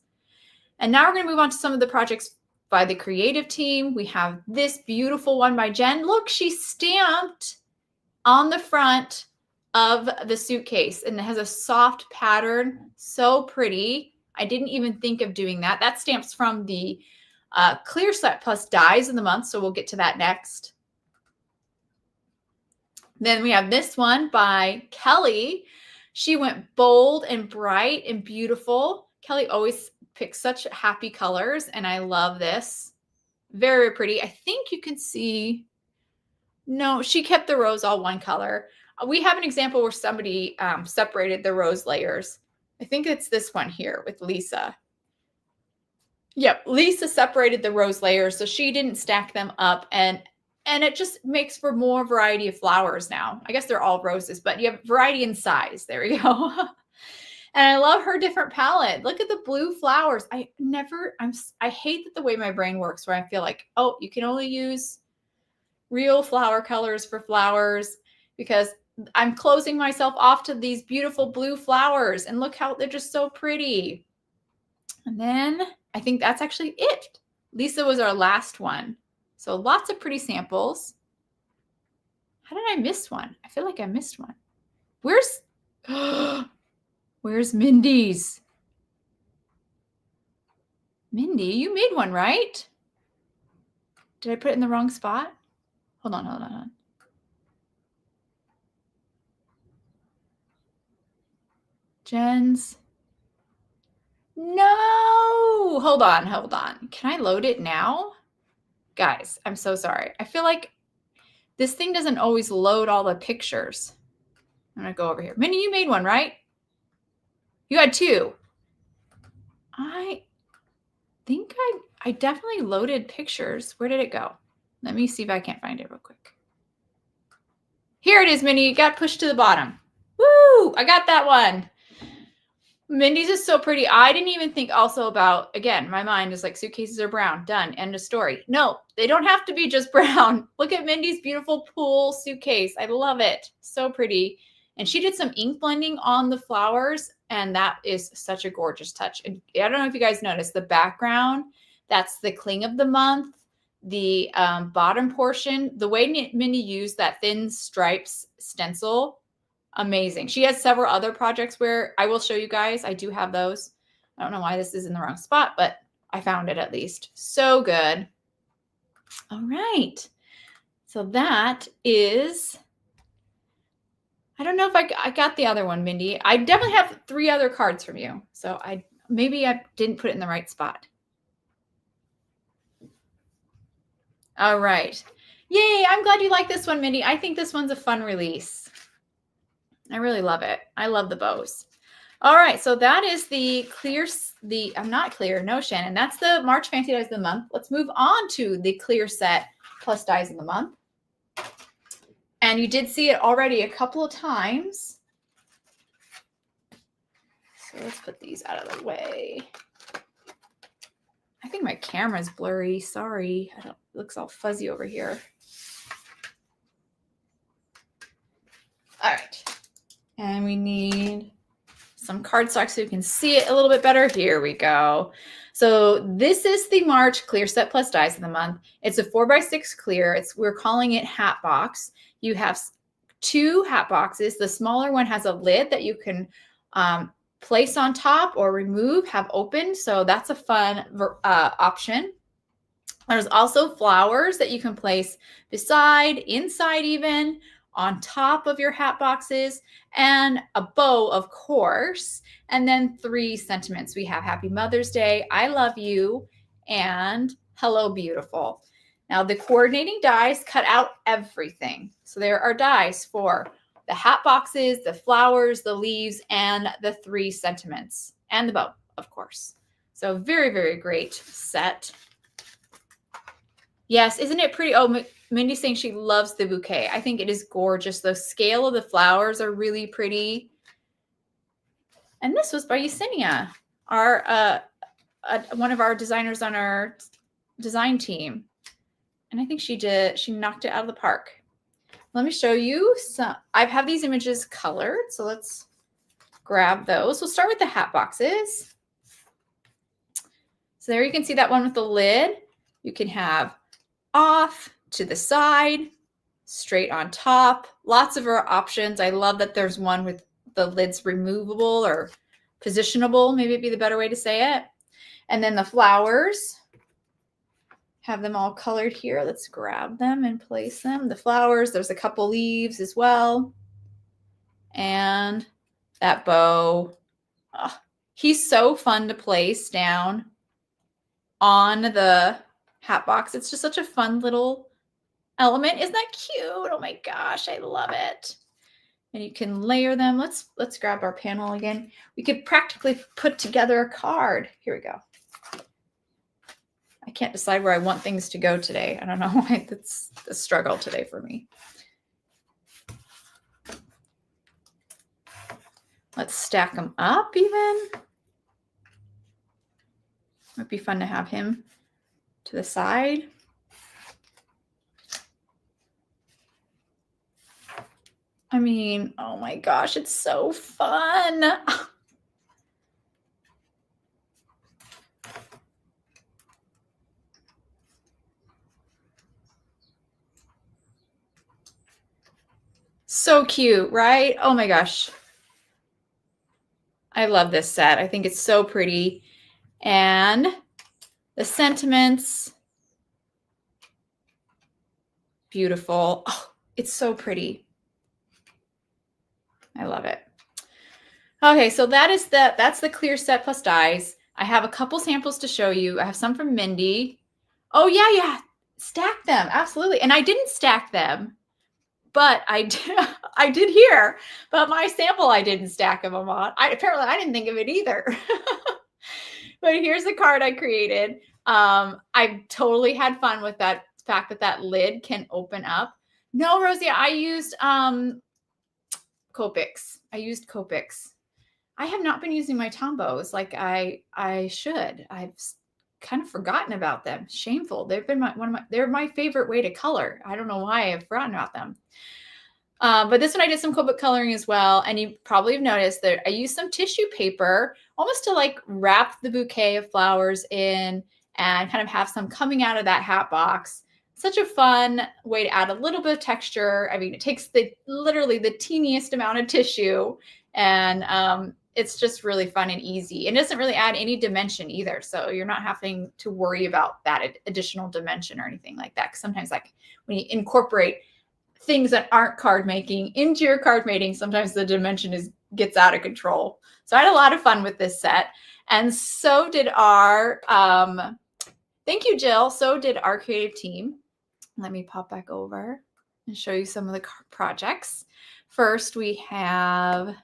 And now we're going to move on to some of the projects by the creative team. We have this beautiful one by Jen. Look, she stamped on the front of the suitcase, and it has a soft pattern. So pretty. I didn't even think of doing that. That stamp's from the Clear Set Plus Dies of the Month, so we'll get to that next. Then we have this one by Kelly. She went bold and bright and beautiful. Kelly always picks such happy colors, and I love this. Very, very pretty. I think you can see, no, she kept the rose all one color. We have an example where somebody separated the rose layers. I think it's this one here with Lisa. Yep, Lisa separated the rose layers, so she didn't stack them up, and it just makes for more variety of flowers now. I guess they're all roses, but you have variety in size. There we go. And I love her different palette. Look at the blue flowers. I hate that the way my brain works where I feel like, oh, you can only use real flower colors for flowers, because I'm closing myself off to these beautiful blue flowers. And look how they're just so pretty. And then I think that's actually it. Lisa was our last one. So lots of pretty samples. How did I miss one? I feel like I missed one. Where's Mindy's? Mindy, you made one, right? Did I put it in the wrong spot? Hold on. Jen's. No, hold on. Can I load it now? Guys, I'm so sorry. I feel like this thing doesn't always load all the pictures. I'm going to go over here. Mindy, you made one, right? You had 2. I think I definitely loaded pictures. Where did it go? Let me see if I can't find it real quick. Here it is, Mindy. It got pushed to the bottom. Woo! I got that one. Mindy's is so pretty. I didn't even think also about, again, my mind is like suitcases are brown. Done. End of story. No, they don't have to be just brown. Look at Mindy's beautiful pool suitcase. I love it. So pretty. And she did some ink blending on the flowers, and that is such a gorgeous touch. And I don't know if you guys noticed the background. That's the cling of the month. The bottom portion, the way Mindy used that thin stripes stencil, amazing. She has several other projects where I will show you guys. I do have those. I don't know why this is in the wrong spot, but I found it at least. So good. All right. So that is, I don't know if I got the other one, Mindy. I definitely have 3 other cards from you. So maybe I didn't put it in the right spot. All right. Yay. I'm glad you like this one, Mindy. I think this one's a fun release. I really love it. I love the bows. All right. So that is no, Shannon. That's the March Fancy Dies of the Month. Let's move on to the Clear Set Plus Dies of the Month. And you did see it already a couple of times. So let's put these out of the way. I think my camera's blurry. Sorry. It looks all fuzzy over here. All right. And we need some cardstock so you can see it a little bit better. Here we go. So this is the March Clear Set Plus Dies of the Month. It's a 4x6 clear. We're calling it Hat Box. You have 2 hat boxes. The smaller one has a lid that you can place on top or remove, have open. So that's a fun option. There's also flowers that you can place beside, inside even, on top of your hat boxes, and a bow, of course. And then 3 sentiments. We have Happy Mother's Day, I love you, and Hello Beautiful. Now the coordinating dies cut out everything. So there are dies for the hat boxes, the flowers, the leaves, and the 3 sentiments, and the bow, of course. So very, very great set. Yes, isn't it pretty? Oh, Mindy's saying she loves the bouquet. I think it is gorgeous. The scale of the flowers are really pretty. And this was by Yesenia, our one of our designers on our design team. And I think she knocked it out of the park. Let me show you some. I have these images colored, so let's grab those. We'll start with the hat boxes. So there you can see that one with the lid. You can have off, to the side, straight on top. Lots of options. I love that there's one with the lids removable or positionable, maybe it'd be the better way to say it. And then the flowers, have them all colored here. Let's grab them and place them. The flowers, there's a couple leaves as well. And that bow. Oh, he's so fun to place down on the hat box. It's just such a fun little element. Isn't that cute? Oh my gosh, I love it. And you can layer them. Let's grab our panel again. We could practically put together a card. Here we go. I can't decide where I want things to go today. I don't know why. That's a struggle today for me. Let's stack them up even. Might be fun to have him to the side. I mean, oh my gosh, it's so fun. So cute, right? Oh my gosh. I love this set. I think it's so pretty. And the sentiments, beautiful. Oh, it's so pretty. I love it. Okay, so that's the clear set plus dies. I have a couple samples to show you. I have some from Mindy. Oh yeah, stack them, absolutely. And I didn't stack them, but I did here. But my sample, I didn't stack them on. Apparently I didn't think of it either. But here's the card I created. I totally had fun with that fact that lid can open up. No, Rosie, I used Copics. I used Copics. I have not been using my Tombos like I should. I've kind of forgotten about them. Shameful. They've been they're my favorite way to color. I don't know why I've forgotten about them. But this one I did some Copic coloring as well. And you probably have noticed that I used some tissue paper almost to like wrap the bouquet of flowers in and kind of have some coming out of that hat box. Such a fun way to add a little bit of texture. I mean, it takes literally the teeniest amount of tissue, and it's just really fun and easy. It doesn't really add any dimension either. So you're not having to worry about that additional dimension or anything like that. 'Cause sometimes like when you incorporate things that aren't card making into your card making, sometimes the dimension gets out of control. So I had a lot of fun with this set. And so did our, thank you, Jill. So did our creative team. Let me pop back over and show you some of the projects. First, we have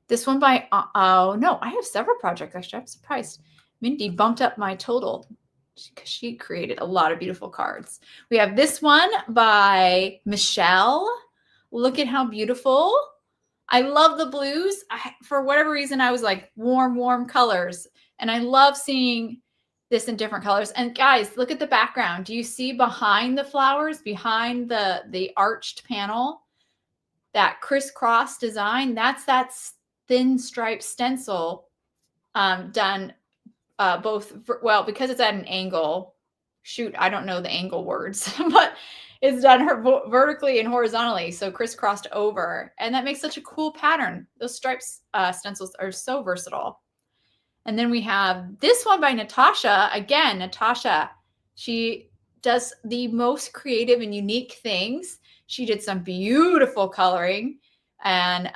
this one by, oh no, I have several projects. Actually, I'm surprised. Mindy bumped up my total because she created a lot of beautiful cards. We have this one by Michelle. Look at how beautiful. I love the blues. For whatever reason, I was like warm colors. And I love seeing this in different colors. And guys, look at the background. Do you see behind the flowers, behind the arched panel, that crisscross design? That's that thin stripe stencil done both, well, because it's at an angle. Shoot, I don't know the angle words, but It's done vertically and horizontally, so crisscrossed over. And that makes such a cool pattern. Those stripes stencils are so versatile. And then we have this one by Natasha. Again, Natasha, she does the most creative and unique things. She did some beautiful coloring and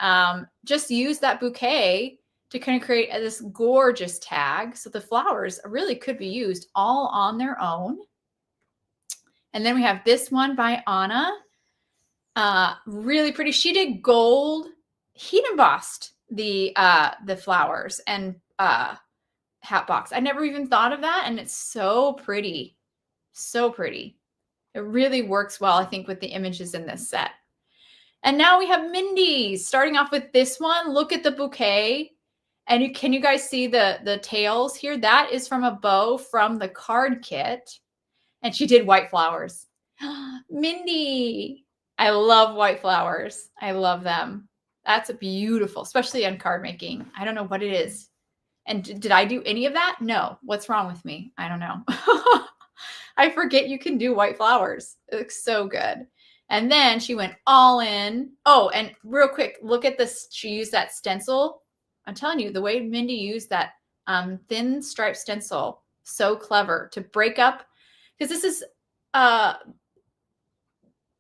just used that bouquet to kind of create this gorgeous tag. So the flowers really could be used all on their own. And then we have this one by Anna. Really pretty. She did gold heat embossed the flowers and hat box. I never even thought of that, and it's so pretty. So pretty. It really works well, I think, with the images in this set. And now we have Mindy's. Starting off with this one. Look at the bouquet. And can you guys see the tails here? That is from a bow from the card kit. And she did white flowers. Mindy. I love white flowers. I love them. That's beautiful, especially on card making. I don't know what it is. And did I do any of that? No. What's wrong with me? I don't know. I forget you can do white flowers. It looks so good. And then she went all in. Oh, and real quick, look at this. She used that stencil. I'm telling you, the way Mindy used that thin stripe stencil, so clever to break up. Because this is,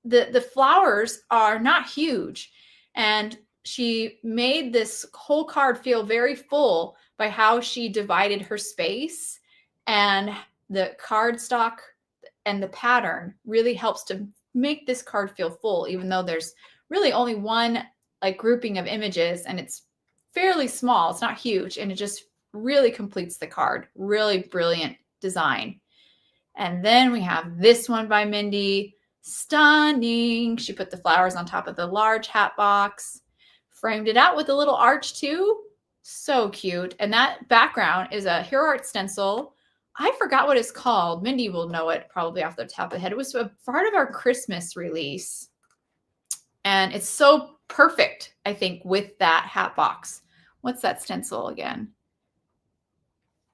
the flowers are not huge. And she made this whole card feel very full by how she divided her space, and the cardstock and the pattern really helps to make this card feel full, even though there's really only one like grouping of images and it's fairly small. It's not huge, and it just really completes the card. Really brilliant design. And then we have this one by Mindy. Stunning. She put the flowers on top of the large hat box, framed it out with a little arch too. So cute. And that background is a Hero Art stencil. I forgot what it's called. Mindy will know it probably off the top of the head. It was a part of our Christmas release. And it's so perfect, I think, with that hat box. What's that stencil again?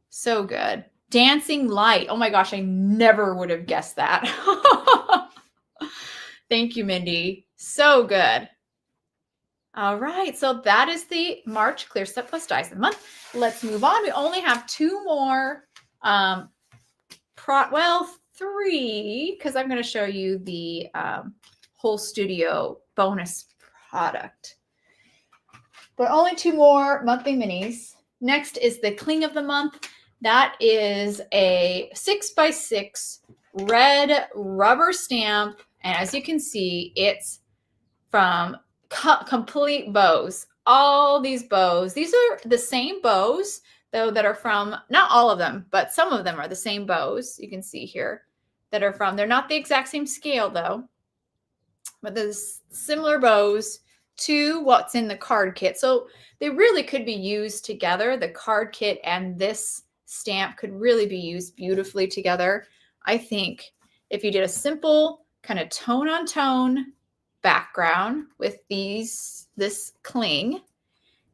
So good. Dancing Light. Oh my gosh, I never would have guessed that. Thank you, Mindy. So good. All right, so that is the March Clear Step Plus Dies of the Month. Let's move on. We only have two more, three, because I'm going to show you the whole studio bonus product. But only two more monthly minis. Next is the Cling of the Month. That is a 6x6 red rubber stamp. And as you can see, it's from complete bows. All these bows. These are the same bows, though, that are from, not all of them, but some of them are the same bows. You can see here that are from, they're not the exact same scale, though. But there's similar bows to what's in the card kit. So they really could be used together. The card kit and this stamp could really be used beautifully together. I think if you did a simple kind of tone on tone background with this cling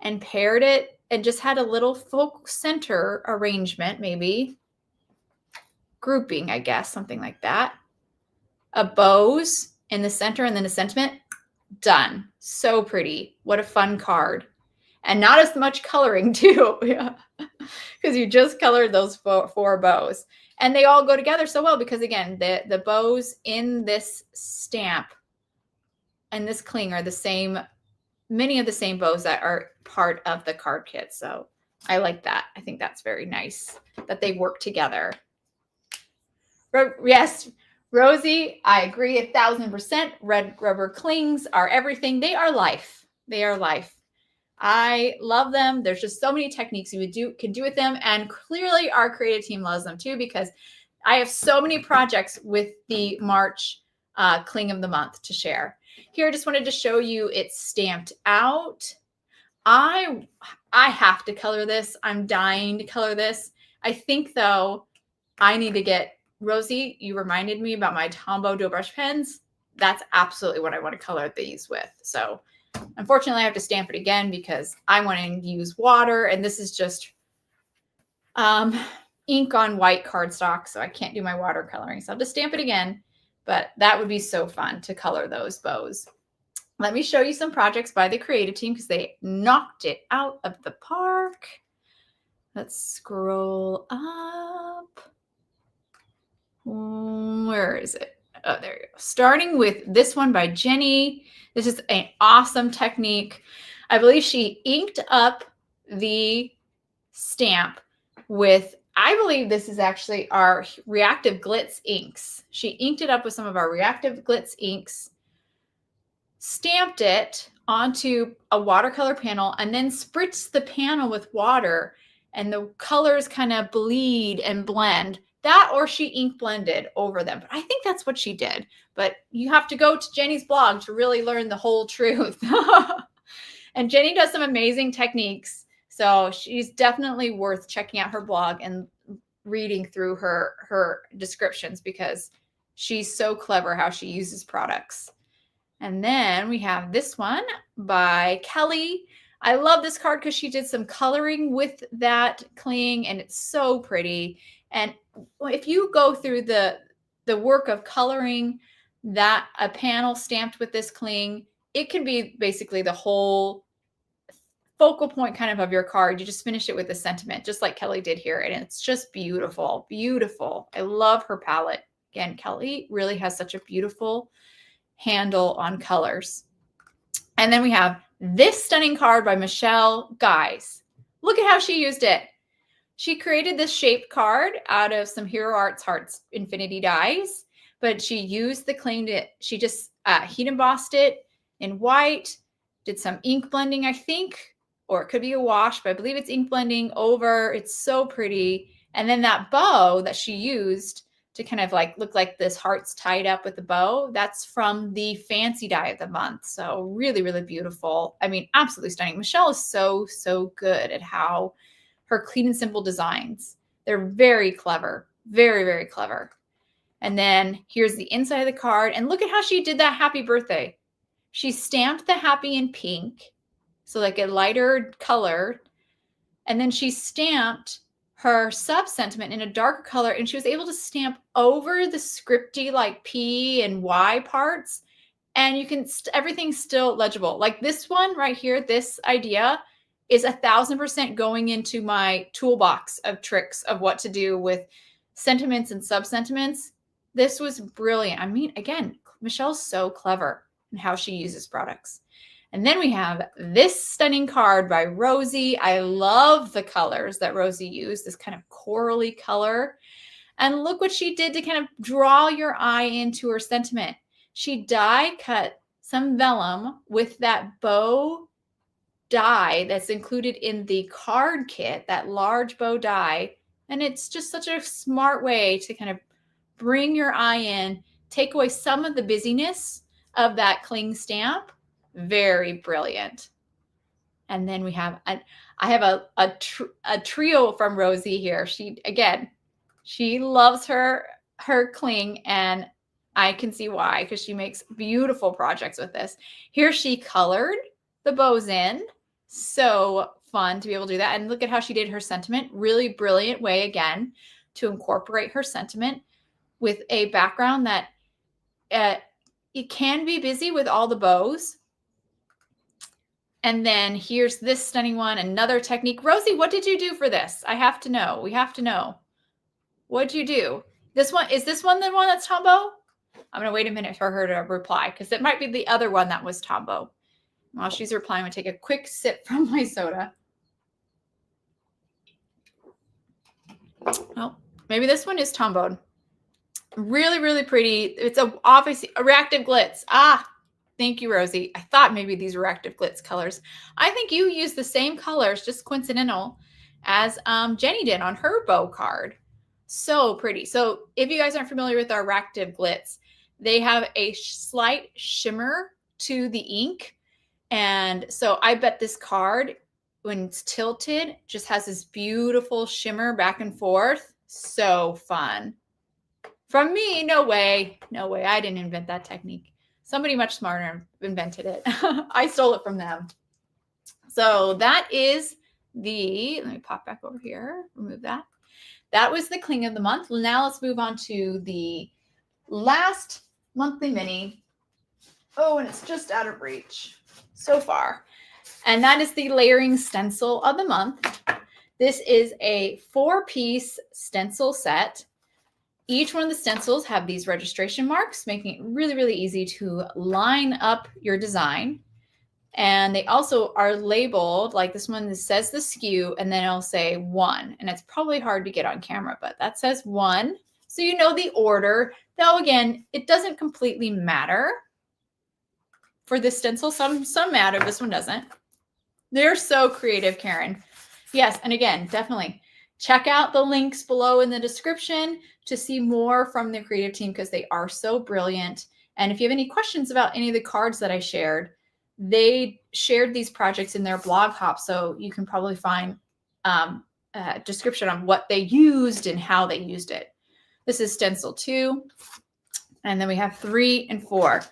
and paired it and just had a little folk center arrangement, maybe grouping, I guess, something like that. A bows in the center and then a sentiment, done. So pretty. What a fun card. And not as much coloring too, because you just colored those four bows. And they all go together so well because, again, the bows in this stamp and this cling are the same, many of the same bows that are part of the card kit. So I like that. I think that's very nice that they work together. Yes, Rosie, I agree 1,000%. Red rubber clings are everything. They are life. They are life. I love them. There's just so many techniques you can do with them. And clearly our creative team loves them too, because I have so many projects with the March Cling of the Month to share. Here, I just wanted to show you it's stamped out. I have to color this. I'm dying to color this. I think, though, I need to get, Rosie, you reminded me about my Tombow dough brush pens. That's absolutely what I want to color these with. So unfortunately, I have to stamp it again because I want to use water, and this is just ink on white cardstock, so I can't do my watercoloring. So I'll just stamp it again. but that would be so fun to color those bows. Let me show you some projects by the creative team because they knocked it out of the park. Let's scroll up. Where is it? Oh, there you go. Starting with this one by Jenny. This is an awesome technique. I believe she inked up the stamp with, I believe this is actually our reactive glitz inks. She inked it up with some of our reactive glitz inks, stamped it onto a watercolor panel, and then spritzed the panel with water, and the colors kind of bleed and blend. That, or she ink blended over them. But I think that's what she did. But you have to go to Jenny's blog to really learn the whole truth. And Jenny does some amazing techniques. So she's definitely worth checking out her blog and reading through her descriptions because she's so clever how she uses products. And then we have this one by Kelly. I love this card because she did some coloring with that cling, and it's so pretty. And if you go through the work of coloring that a panel stamped with this cling, it can be basically the whole focal point kind of your card. You just finish it with a sentiment, just like Kelly did here. And it's just beautiful, beautiful. I love her palette. Again, Kelly really has such a beautiful handle on colors. And then we have this stunning card by Michelle. Guys, look at how she used it. She created this shaped card out of some Hero Arts Hearts Infinity dies, but she used the cling to, she just heat embossed it in white, did some ink blending, I think, or it could be a wash, but I believe it's ink blending over. It's so pretty. And then that bow that she used to kind of like look like this heart's tied up with the bow, that's from the fancy die of the month. So really, really beautiful. I mean, absolutely stunning. Michelle is so, so good at how her clean and simple designs. They're very clever, very, very clever. And then here's the inside of the card. And look at how she did that happy birthday. She stamped the happy in pink, so like a lighter color. And then she stamped her sub-sentiment in a darker color, and she was able to stamp over the scripty like P and Y parts, and you can everything's still legible. Like this one right here, this idea is 1000% going into my toolbox of tricks of what to do with sentiments and sub-sentiments. This was brilliant. I mean, again, Michelle's so clever in how she uses products. And then we have this stunning card by Rosie. I love the colors that Rosie used, this kind of corally color. And look what she did to kind of draw your eye into her sentiment. She die cut some vellum with that bow die that's included in the card kit, that large bow die. And it's just such a smart way to kind of bring your eye in, take away some of the busyness of that cling stamp. Very brilliant. And then we have, I have a trio from Rosie here. She loves her cling, and I can see why, because she makes beautiful projects with this. Here she colored the bows in. So fun to be able to do that. And look at how she did her sentiment. Really brilliant way, again, to incorporate her sentiment with a background that it can be busy with all the bows. And then here's this stunning one, another technique. Rosie, what did you do for this? I have to know. We have to know. What did you do? This one, is this one the one that's Tombow? I'm going to wait a minute for her to reply because it might be the other one that was Tombow. While she's replying, I'm going to take a quick sip from my soda. Oh, maybe this one is Tombow. Really, really pretty. It's obviously a reactive glitz. Thank you, Rosie. I thought maybe these were reactive glitz colors. I think you used the same colors, just coincidental, as Jenny did on her bow card. So pretty. So if you guys aren't familiar with our reactive glitz, they have a slight shimmer to the ink. And so I bet this card, when it's tilted, just has this beautiful shimmer back and forth. So fun. From me, no way. No way. I didn't invent that technique. Somebody much smarter invented it. I stole it from them. So that is let me pop back over here, remove that. That was the cling of the month. Now let's move on to the last monthly mini. Oh, and it's just out of reach so far. And that is the layering stencil of the month. This is a 4-piece stencil set. Each one of the stencils have these registration marks, making it really, really easy to line up your design. And they also are labeled, like this one says the SKU, and then it'll say 1. And it's probably hard to get on camera, but that says 1. So you know the order. Though again, it doesn't completely matter for this stencil. Some matter, this one doesn't. They're so creative, Karen. Yes, and again, definitely check out the links below in the description to see more from the creative team because they are so brilliant. And if you have any questions about any of the cards that I shared, they shared these projects in their blog hop, so you can probably find a description on what they used and how they used it. This is stencil 2, and then we have 3 and 4.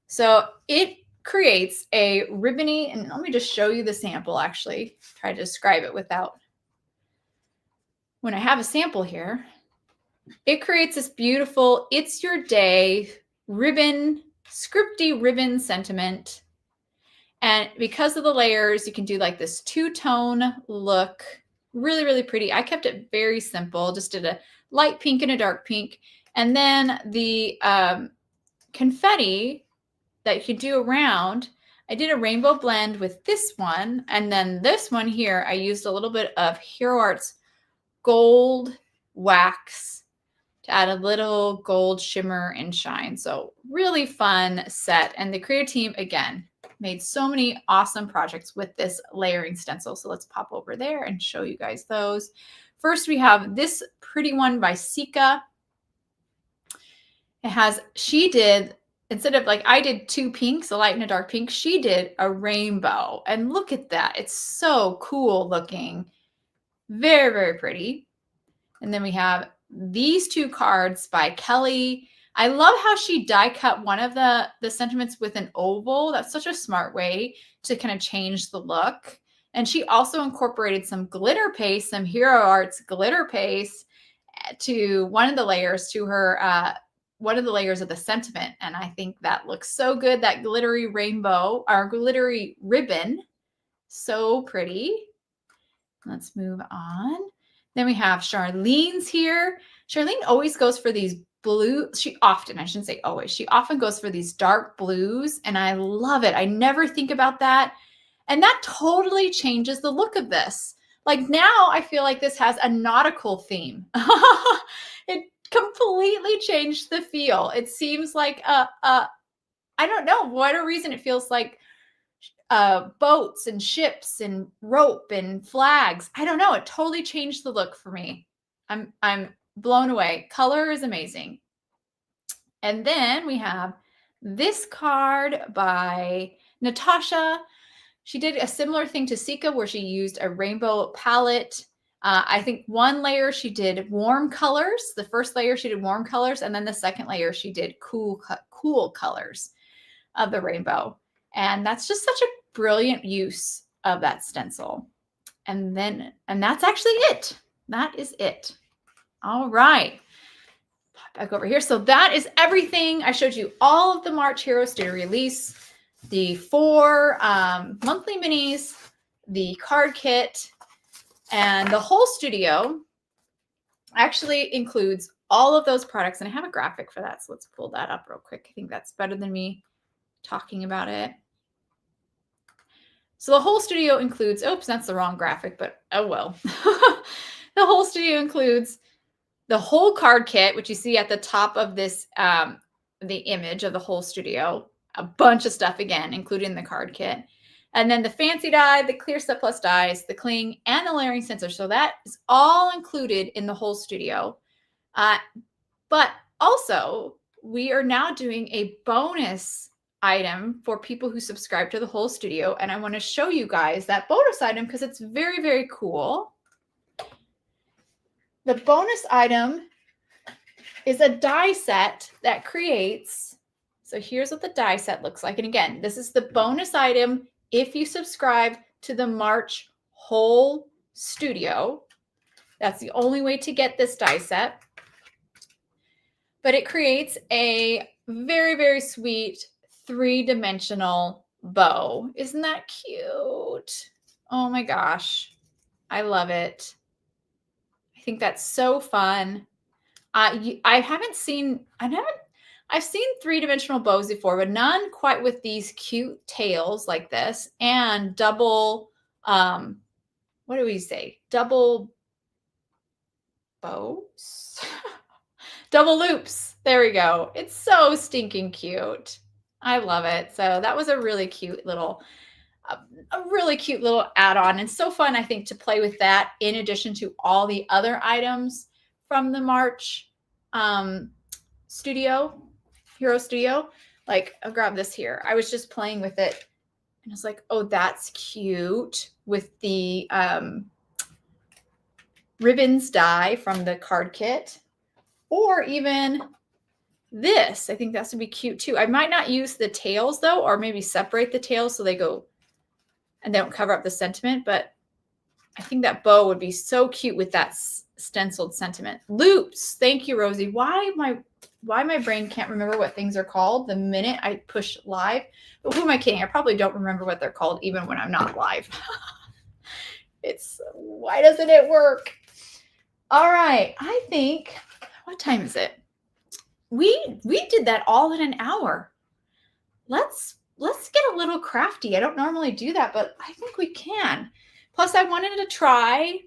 So it creates a ribbony, and let me just show you the sample, actually, try to describe it without, when I have a sample here, it creates this beautiful, it's your day ribbon, scripty ribbon sentiment. And because of the layers, you can do like this 2-tone look, really, really pretty. I kept it very simple, just did a light pink and a dark pink. And then the confetti that you can do around, I did a rainbow blend with this one. And then this one here, I used a little bit of Hero Art's gold wax to add a little gold shimmer and shine. So really fun set. And the creative team, again, made so many awesome projects with this layering stencil. So let's pop over there and show you guys those. First, we have this pretty one by Sika. It has, she did, instead of like I did 2 pinks, a light and a dark pink, she did a rainbow. And look at that. It's so cool looking. Very, very pretty. And then we have these 2 cards by Kelly. I love how she die cut one of the sentiments with an oval. That's such a smart way to kind of change the look. And she also incorporated some glitter paste, some Hero Arts glitter paste to one of the layers, to her, one of the layers of the sentiment. And I think that looks so good. That glittery rainbow, or glittery ribbon, so pretty. Let's move on. Then we have Charlene's here. Charlene always goes for these blue. She often, I shouldn't say always, she often goes for these dark blues. And I love it. I never think about that. And that totally changes the look of this. Like now I feel like this has a nautical theme. It completely changed the feel. It seems like, I don't know, whatever reason, it feels like boats and ships and rope and flags. I don't know. It totally changed the look for me. I'm blown away. Color is amazing. And then we have this card by Natasha. She did a similar thing to Sika where she used a rainbow palette. I think one layer she did warm colors. The first layer she did warm colors. And then the second layer she did cool colors of the rainbow. And that's just such a brilliant use of that stencil. And that's actually it. That is it. All right. Pop back over here. So that is everything. I showed you all of the March Hero Studio release, the 4 monthly minis, the card kit, and the whole studio actually includes all of those products. And I have a graphic for that. So let's pull that up real quick. I think that's better than me talking about it. So the whole studio includes, oops, that's the wrong graphic, but oh well. The whole studio includes the whole card kit, which you see at the top of this, the image of the whole studio, a bunch of stuff again, including the card kit. And then the fancy die, the clear set plus dies, the cling, and the layering stencil. So that is all included in the whole studio. But also, we are now doing a bonus item for people who subscribe to the whole studio. And I want to show you guys that bonus item because it's very, very cool. The bonus item is a die set that creates, so here's what the die set looks like. And again, this is the bonus item if you subscribe to the March whole studio. That's the only way to get this die set. But it creates a very, very sweet 3-dimensional bow. Isn't that cute? Oh my gosh. I love it. I think that's so fun. I've seen 3-dimensional bows before, but none quite with these cute tails like this and double, what do we say? Double bows? Double loops. There we go. It's so stinking cute. I love it. So that was a really cute little add-on, and so fun, I think, to play with that in addition to all the other items from the March Hero Studio. Like, I'll grab this here. I was just playing with it and I was like, oh, that's cute, with the ribbons die from the card kit, or even this. I think that's would be cute too. I might not use the tails though, or maybe separate the tails so they go and they don't cover up the sentiment, but I think that bow would be so cute with that stenciled sentiment. Loops. Thank you, Rosie. Why my brain can't remember what things are called the minute I push live. But who am I kidding? I probably don't remember what they're called even when I'm not live. Why doesn't it work? All right. I think, what time is it? We did that all in an hour. Let's get a little crafty. I don't normally do that, but I think we can. Plus, I wanted to try,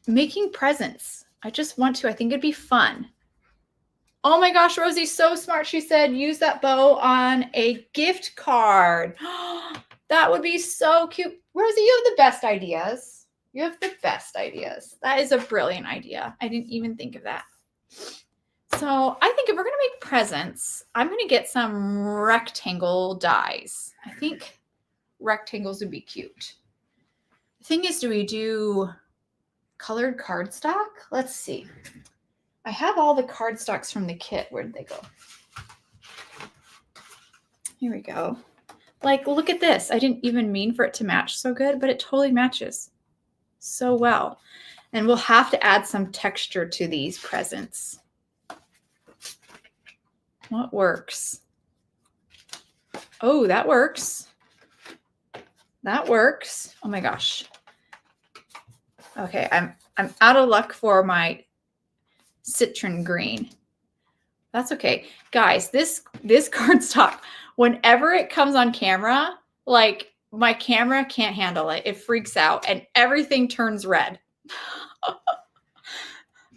making presents. I just want to. I think it'd be fun. Oh my gosh, Rosie's so smart. She said, use that bow on a gift card. That would be so cute. Rosie, you have the best ideas. You have the best ideas. That is a brilliant idea. I didn't even think of that. So I think if we're going to make presents, I'm going to get some rectangle dies. I think rectangles would be cute. The thing is, do we do colored cardstock? Let's see. I have all the cardstocks from the kit. Where did they go? Here we go. Like, look at this. I didn't even mean for it to match so good, but it totally matches so well. And we'll have to add some texture to these presents. What works? Oh, that works. That works. Oh my gosh. Okay, I'm out of luck for my citron green. That's okay. Guys, this cardstock, whenever it comes on camera, like, my camera can't handle it. It freaks out and everything turns red.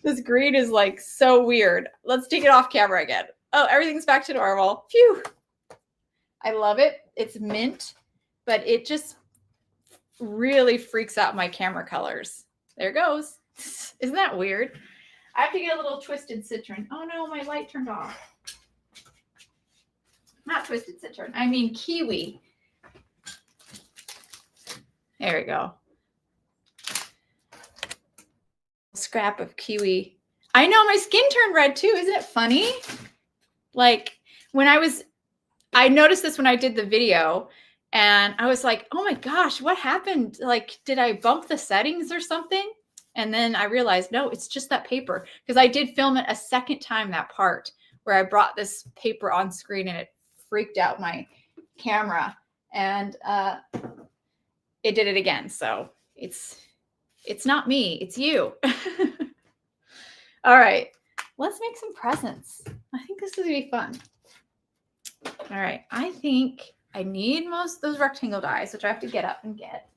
This green is like so weird. Let's take it off camera again. Oh, everything's back to normal. Phew. I love it. It's mint, but it just really freaks out my camera colors. There it goes. Isn't that weird? I have to get a little twisted citron. Oh no, my light turned off. Not twisted citron. I mean kiwi. There we go. Scrap of kiwi. I know, my skin turned red too. Isn't it funny? Like, I noticed this when I did the video, and I was like, oh my gosh, what happened? Like, did I bump the settings or something? And then I realized, no, it's just that paper. Because I did film it a second time, that part where I brought this paper on screen and it freaked out my camera. And it did it again. So it's not me, it's you. All right, let's make some presents. I think this is gonna be fun. All right, I think I need most of those rectangle dies, which I have to get up and get.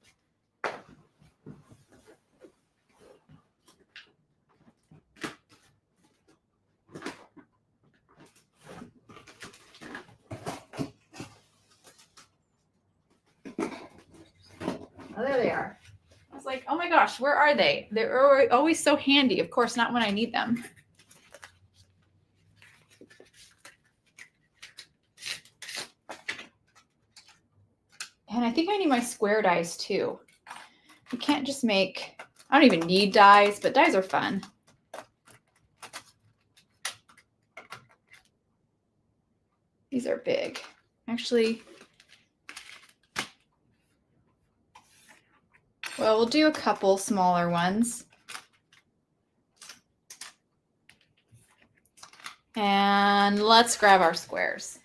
Oh, there they are. I was like, oh my gosh, where are they? They're always so handy. Of course, not when I need them. And I think I need my square dies too. You can't just make, I don't even need dies, but dies are fun. These are big. Actually, Well, we'll do a couple smaller ones. And let's grab our squares.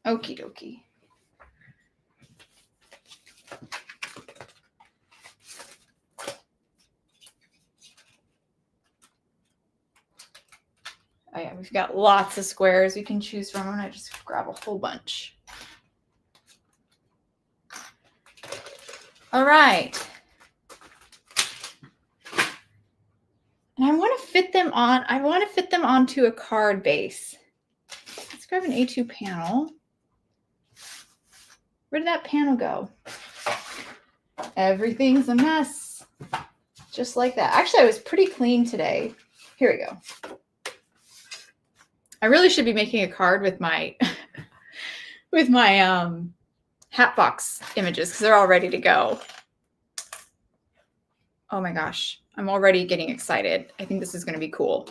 Okie dokie. Oh yeah, we've got lots of squares we can choose from. I'm gonna just grab a whole bunch. All right. And I want to fit them on, onto a card base. Let's grab an A2 panel. Where did that panel go? Everything's a mess. Just like that. Actually, I was pretty clean today. Here we go. I really should be making a card with my with my Hatbox images because they're all ready to go. Oh my gosh, I'm already getting excited. I think this is going to be cool.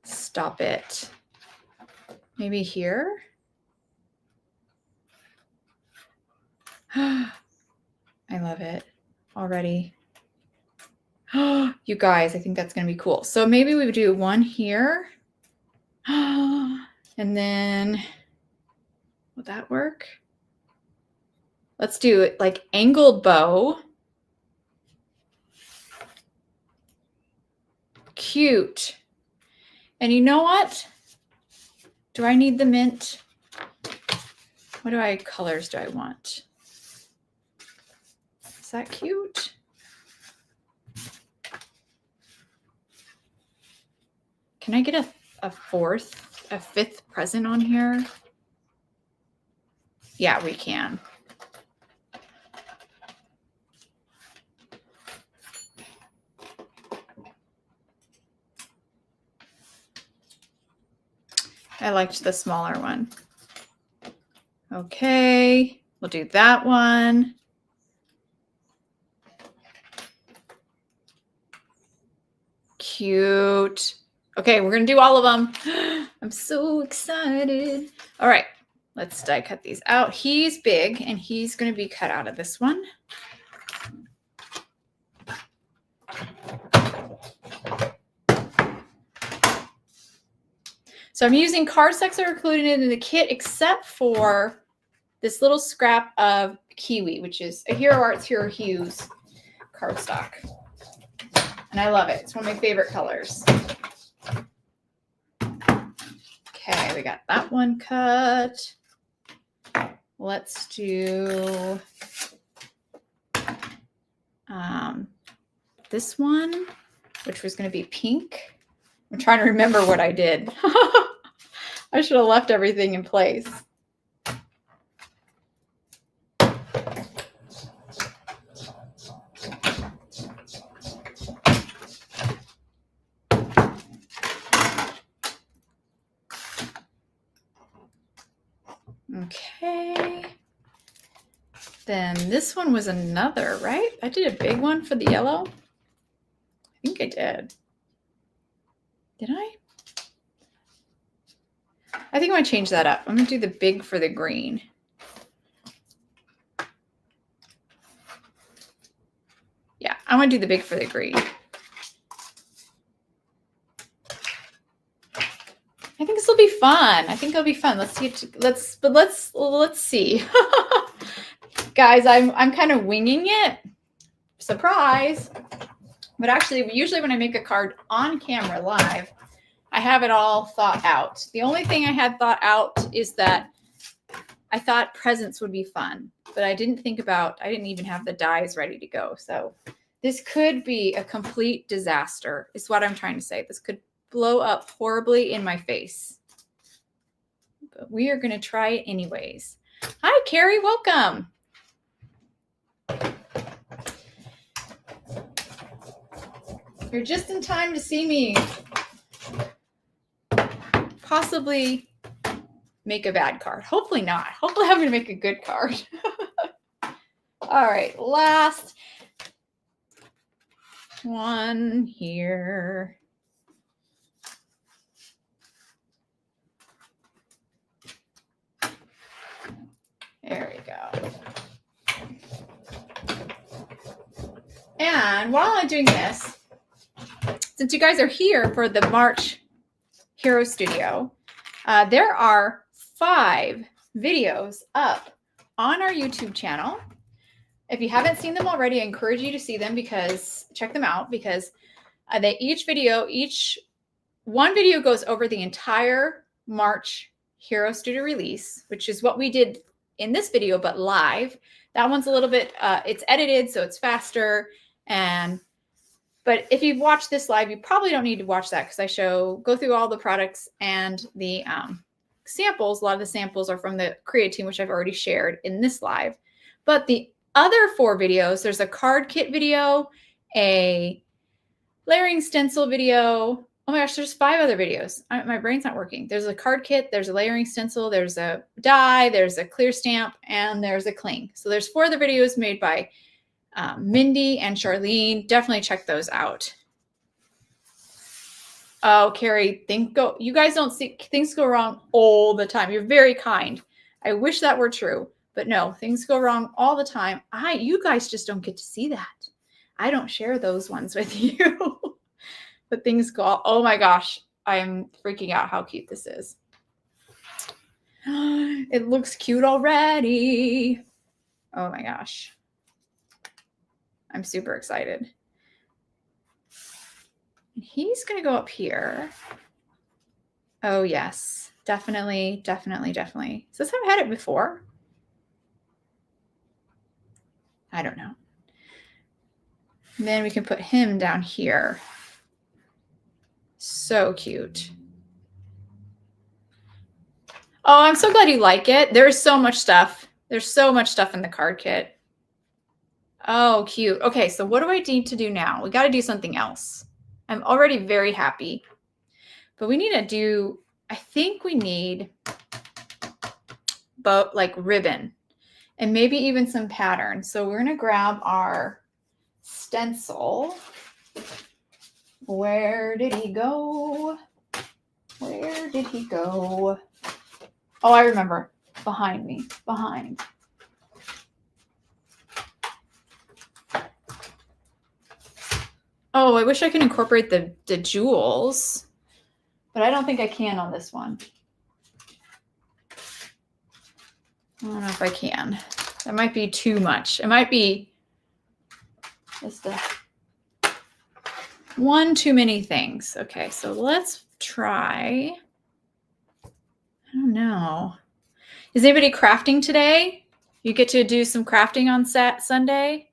Stop it. Maybe here? I love it already. You guys, I think that's going to be cool. So maybe we would do one here. And then, would that work? Let's do it like angled bow. Cute. And you know what? Do I need the mint? What colors do I want? Is that cute? Can I get a fifth present on here? Yeah, we can. I liked the smaller one. Okay, we'll do that one. Cute. Okay, we're going to do all of them. I'm so excited. All right, let's die cut these out. He's big, and he's going to be cut out of this one. So I'm using cardstocks that are included in the kit, except for this little scrap of kiwi, which is a Hero Arts Hero Hues cardstock. And I love it. It's one of my favorite colors. Okay, we got that one cut. Let's do this one, which was going to be pink. I'm trying to remember what I did. I should have left everything in place. Okay. Then this one was another, right? I did a big one for the yellow. I think I did. Did I? I think I'm going to change that up. I'm going to do the big for the green. Yeah, I'm going to do the big for the green. I think this will be fun. I think it'll be fun. Let's see. Let's see. Guys, I'm kind of winging it. Surprise. But actually, usually when I make a card on camera live, I have it all thought out. The only thing I had thought out is that I thought presents would be fun, but I didn't even have the dies ready to go. So this could be a complete disaster, is what I'm trying to say. This could blow up horribly in my face. But we are going to try it anyways. Hi, Carrie. Welcome. You're just in time to see me possibly make a bad card. Hopefully not. Hopefully I'm going to make a good card. All right, last. one here. There we go. And while I'm doing this, since you guys are here for the March Hero Studio, there are 5 videos up on our YouTube channel. If you haven't seen them already, I encourage you to see them because check them out because each one video goes over the entire March Hero Studio release, which is what we did in this video, but live. That one's a little bit, it's edited, so it's faster. But if you've watched this live, you probably don't need to watch that because I go through all the products and the samples. A lot of the samples are from the Create team, which I've already shared in this live. But the other 4 videos, there's a card kit video, a layering stencil video. Oh my gosh, there's 5 other videos. My brain's not working. There's a card kit, there's a layering stencil, there's a die, there's a clear stamp, and there's a cling. So there's 4 other videos made by Mindy and Charlene. Definitely check those out. Oh, Carrie, you guys don't see things go wrong all the time. You're very kind. I wish that were true, but no, things go wrong all the time. You guys just don't get to see that. I don't share those ones with you. But things go, oh my gosh, I'm freaking out how cute this is. It looks cute already. Oh my gosh. I'm super excited. He's going to go up here. Oh, yes. Definitely, definitely, definitely. Is this how I had it before? I don't know. And then we can put him down here. So cute. Oh, I'm so glad you like it. There's so much stuff. There's so much stuff in the card kit. Oh, cute. Okay, so what do I need to do now? We got to do something else. I'm already very happy. But we need to do, I think we need like ribbon and maybe even some pattern. So we're going to grab our stencil. Where did he go? Where did he go? Oh, I remember. Behind me. Behind. Oh, I wish I could incorporate the jewels, but I don't think I can on this one. I don't know if I can. That might be too much. It might be just one too many things. Okay, so let's try. I don't know. Is anybody crafting today? You get to do some crafting on Sunday?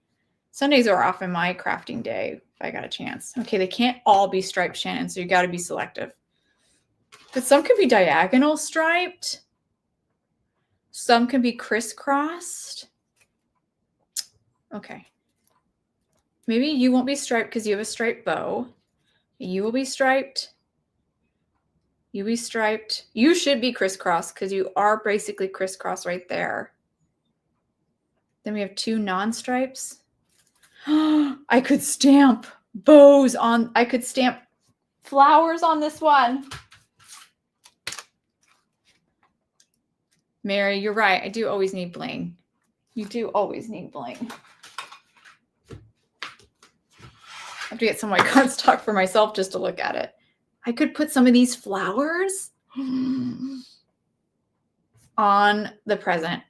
Sundays are often my crafting day if I got a chance. Okay, they can't all be striped, Shannon, so you got to be selective. But some could be diagonal striped. Some can be crisscrossed. Okay. Maybe you won't be striped because you have a striped bow. You will be striped. You be striped. You should be crisscrossed because you are basically crisscross right there. Then we have 2 non-stripes. I could stamp bows on, I could stamp flowers on this one. Mary, you're right. I do always need bling. You do always need bling. I have to get some white cardstock for myself just to look at it. I could put some of these flowers on the present.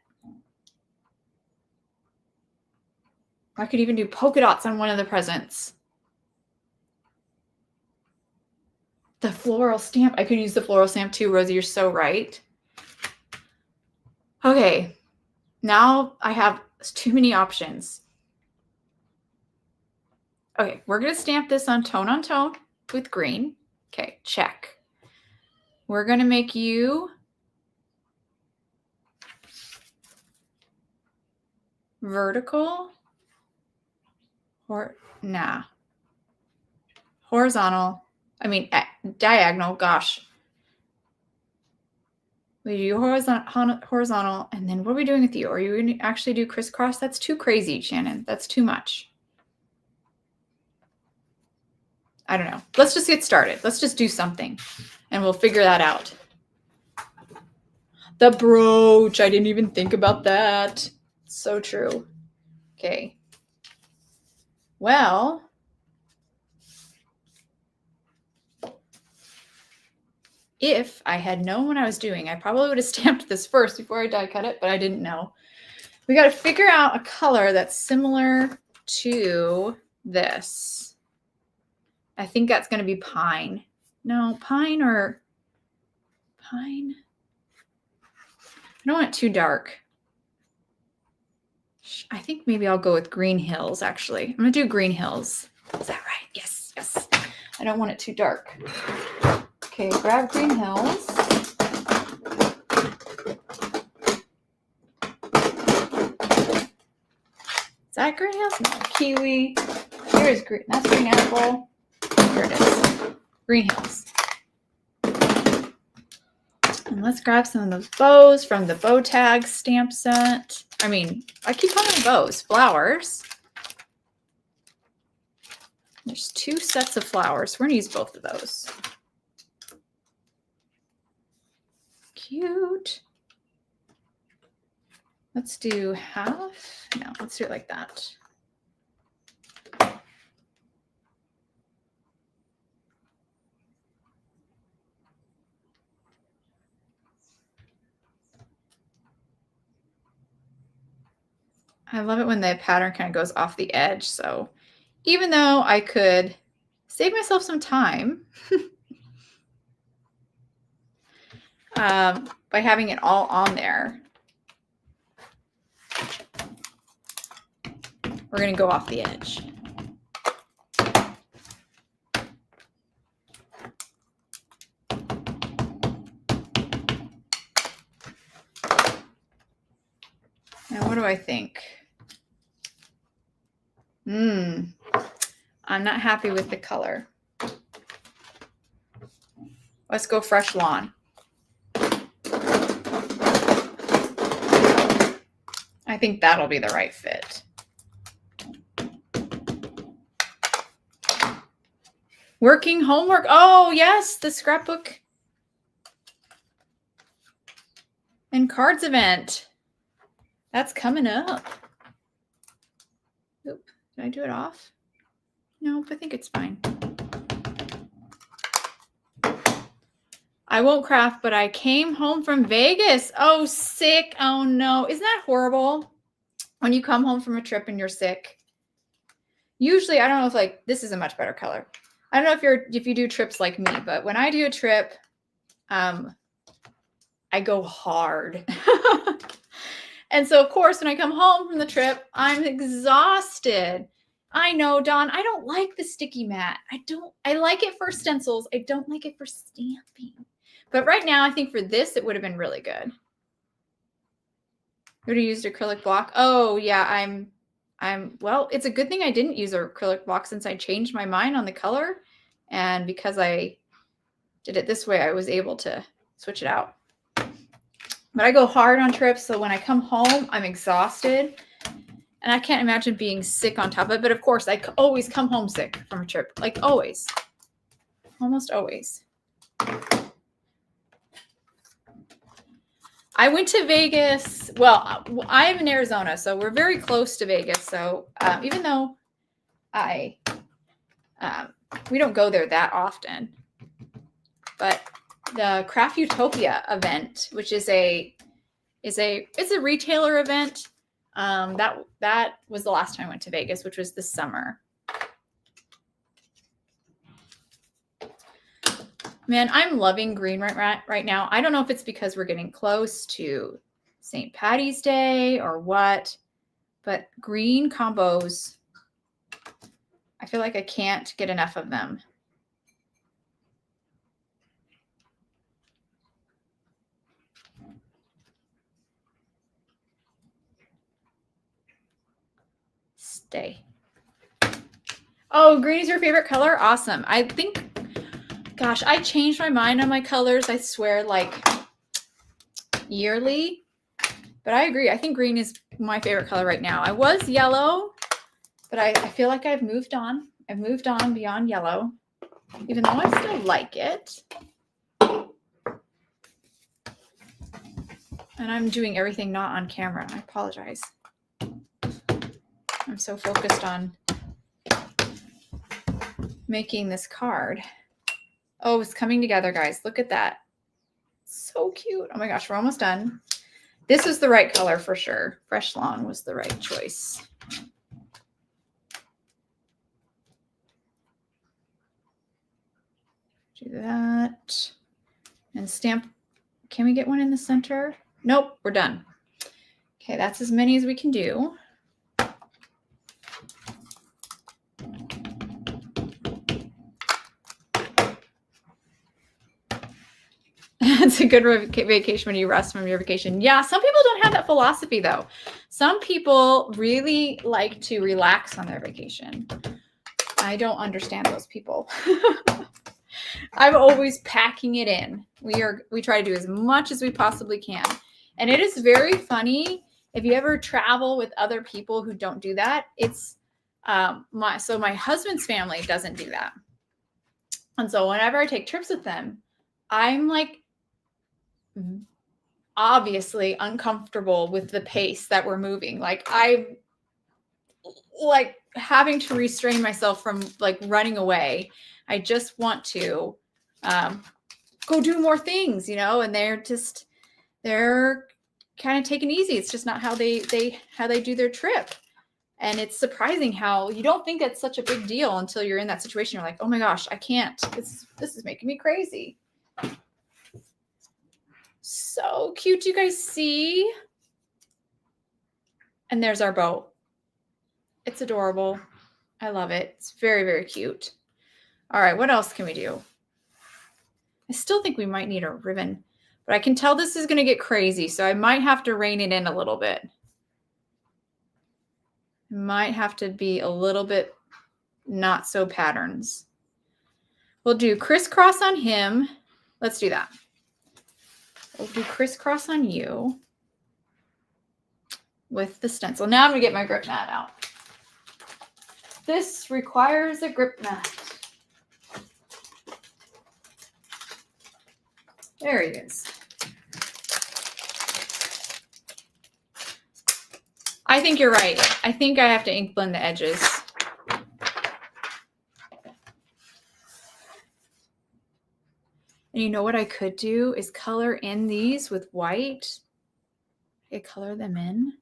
I could even do polka dots on one of the presents. The floral stamp. I could use the floral stamp too, Rosie. You're so right. Okay. Now I have too many options. Okay. We're going to stamp this on tone with green. Okay. Check. We're going to make you vertical. Horizontal. I mean, diagonal. Gosh. We do horizontal. And then what are we doing with you? Are you going to actually do crisscross? That's too crazy, Shannon. That's too much. I don't know. Let's just get started. Let's just do something and we'll figure that out. The brooch. I didn't even think about that. So true. Okay. Well, if I had known what I was doing, I probably would have stamped this first before I die cut it, but I didn't know. We got to figure out a color that's similar to this. I think that's going to be pine. No, pine or pine. I don't want it too dark. I think maybe I'll go with Green Hills, actually. I'm going to do Green Hills. Is that right? Yes, yes. I don't want it too dark. Okay, grab Green Hills. Is that Green Hills? No, Kiwi. Here's green. That's Green Apple. Here it is. Green Hills. And let's grab some of those bows from the bow tag stamp set. I mean, I keep calling them bows. Flowers. There's 2 sets of flowers. We're going to use both of those. Cute. Let's do half. No, let's do it like that. I love it when the pattern kind of goes off the edge. So even though I could save myself some time by having it all on there, we're going to go off the edge. Now, what do I think? I'm not happy with the color. Let's go Fresh Lawn. I think that'll be the right fit. Working homework. Oh, yes, the scrapbook and cards event. That's coming up. Oop, did I do it off? Nope, I think it's fine. I won't craft, but I came home from Vegas. Oh, sick. Oh, no. Isn't that horrible? When you come home from a trip and you're sick. Usually, I don't know if like, this is a much better color. I don't know if you do trips like me, but when I do a trip, I go hard. And so, of course, when I come home from the trip, I'm exhausted. I know, Dawn, I don't like the sticky mat. I like it for stencils. I don't like it for stamping. But right now, I think for this, it would have been really good. Would have used acrylic block. Oh, yeah, well, it's a good thing I didn't use an acrylic block since I changed my mind on the color. And because I did it this way, I was able to switch it out. But I go hard on trips, so when I come home, I'm exhausted. And I can't imagine being sick on top of it. But of course, I always come home sick from a trip. Like always. Almost always. I went to Vegas. Well, I am in Arizona, so we're very close to Vegas. So even though we don't go there that often, but the Craft Utopia event, which is it's a retailer event. That was the last time I went to Vegas, which was this summer. Man, I'm loving green right now. I don't know if it's because we're getting close to St. Patty's Day or what, but green combos, I feel like I can't get enough of them. Stay. Oh, green is your favorite color? Awesome. I think, gosh, I changed my mind on my colors, I swear, like yearly. But I agree. I think green is my favorite color right now. I was yellow, but I feel like I've moved on. I've moved on beyond yellow. even though I still like it. And I'm doing everything not on camera. I apologize. I'm so focused on making this card. Oh, it's coming together, guys. Look at that. So cute. Oh my gosh, we're almost done. This is the right color for sure. Fresh Lawn was the right choice. Do that. And stamp. Can we get one in the center? Nope, we're done. Okay, that's as many as we can do. It's a good vacation when you rest from your vacation. Yeah, some people don't have that philosophy though. Some people really like to relax on their vacation. I don't understand those people. I'm always packing it in. We try to do as much as we possibly can. And it is very funny if you ever travel with other people who don't do that. It's my husband's family doesn't do that. And so whenever I take trips with them, I'm like obviously uncomfortable with the pace that we're moving. Like I'm like having to restrain myself from like running away. I just want to go do more things, you know, and they're kind of taking it easy. It's just not how they do their trip. And it's surprising how you don't think it's such a big deal until you're in that situation. You're like, oh my gosh, I can't. This is making me crazy. So cute. You guys see? And there's our bow. It's adorable. I love it. It's very, very cute. All right, what else can we do? I still think we might need a ribbon, but I can tell this is going to get crazy, so I might have to rein it in a little bit. Might have to be a little bit not so patterns. We'll do crisscross on him. Let's do that. We'll do crisscross on you with the stencil. Now I'm going to get my grip mat out. This requires a grip mat. There he is. I think you're right. I think I have to ink blend the edges. And you know what I could do is color in these with white. I could color them in.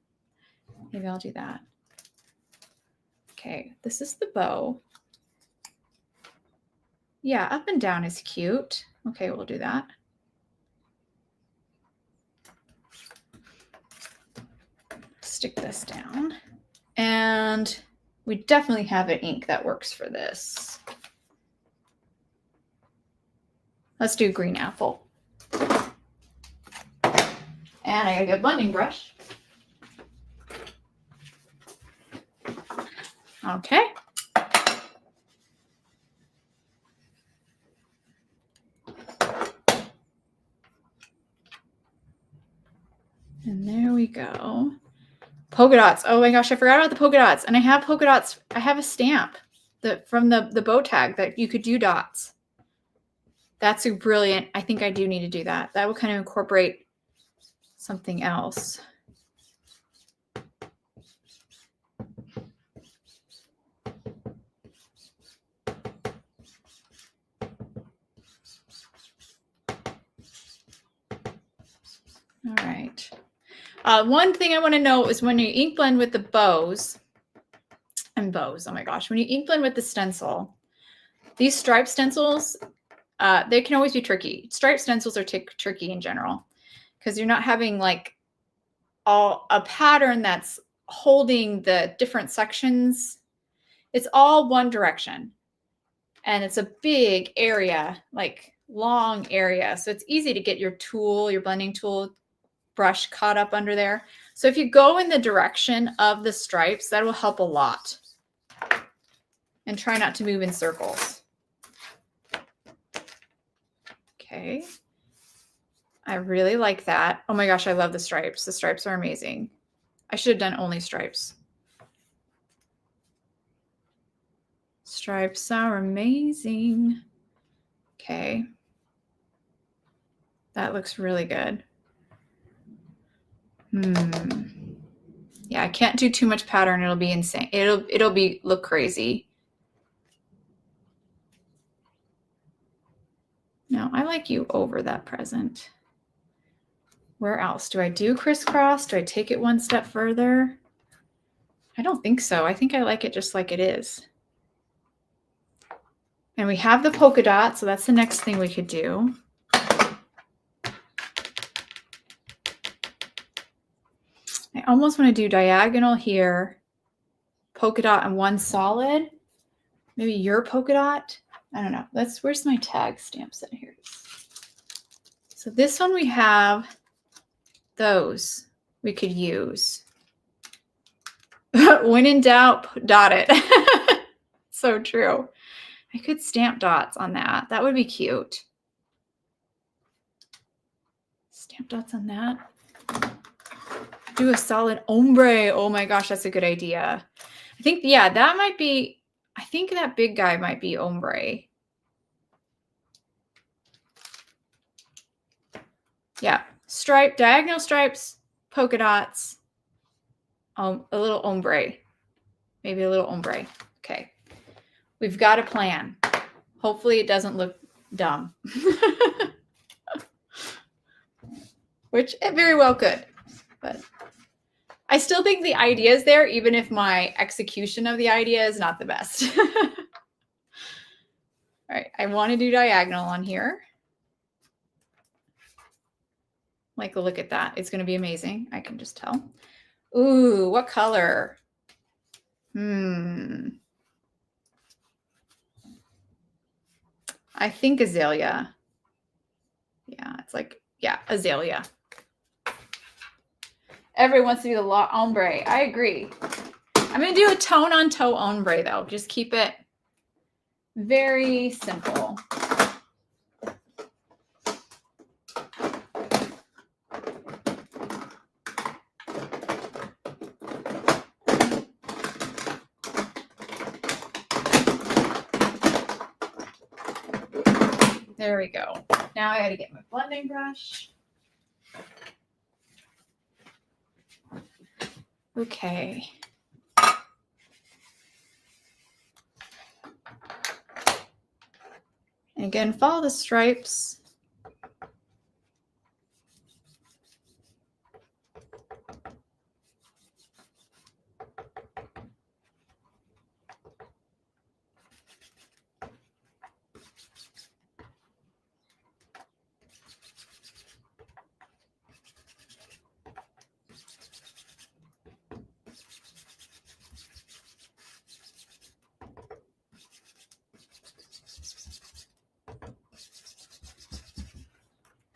Maybe I'll do that. Okay, this is the bow. Yeah, up and down is cute. Okay, we'll do that. Stick this down. And we definitely have an ink that works for this. Let's do green apple. And I gotta get a blending brush. Okay. And there we go. Polka dots. Oh my gosh, I forgot about the polka dots. And I have polka dots. I have a stamp from the bow tag that you could do dots. That's brilliant. I think I do need to do that. That will kind of incorporate something else. All right. One thing I want to know is when you ink blend with the bows, oh my gosh, when you ink blend with the stencil, these stripe stencils, they can always be tricky. Stripe stencils are tricky in general because you're not having like a pattern that's holding the different sections. It's all one direction and it's a big area, like long area. So it's easy to get your tool, your blending tool brush caught up under there. So if you go in the direction of the stripes, that will help a lot. And try not to move in circles. Okay. I really like that. Oh my gosh, I love the stripes. The stripes are amazing. I should have done only stripes. Stripes are amazing. Okay. That looks really good. Yeah, I can't do too much pattern. It'll be insane. It'll look crazy. No, I like you over that present. Where else? Do I do crisscross? Do I take it one step further? I don't think so. I think I like it just like it is. And we have the polka dot, so that's the next thing we could do. I almost want to do diagonal here, polka dot and one solid. Maybe your polka dot. I don't know. Where's my tag stamp set here? So this one we have those we could use. When in doubt, dot it. So true. I could stamp dots on that. That would be cute. Stamp dots on that. Do a solid ombre. Oh my gosh, that's a good idea. I think, yeah, that might be, I think that big guy might be ombre. Yeah, stripe, diagonal stripes, polka dots, a little ombre. Maybe a little ombre. Okay. We've got a plan. Hopefully it doesn't look dumb. Which it very well could. But I still think the idea is there, even if my execution of the idea is not the best. All right, I want to do diagonal on here. Like, look at that. It's going to be amazing. I can just tell. Ooh, what color? I think azalea. Yeah, it's like, yeah, azalea. Everyone wants to do the ombre. I agree. I'm going to do a tone-on-toe ombre, though. Just keep it very simple. There we go. Now I got to get my blending brush. Okay. And again, follow the stripes.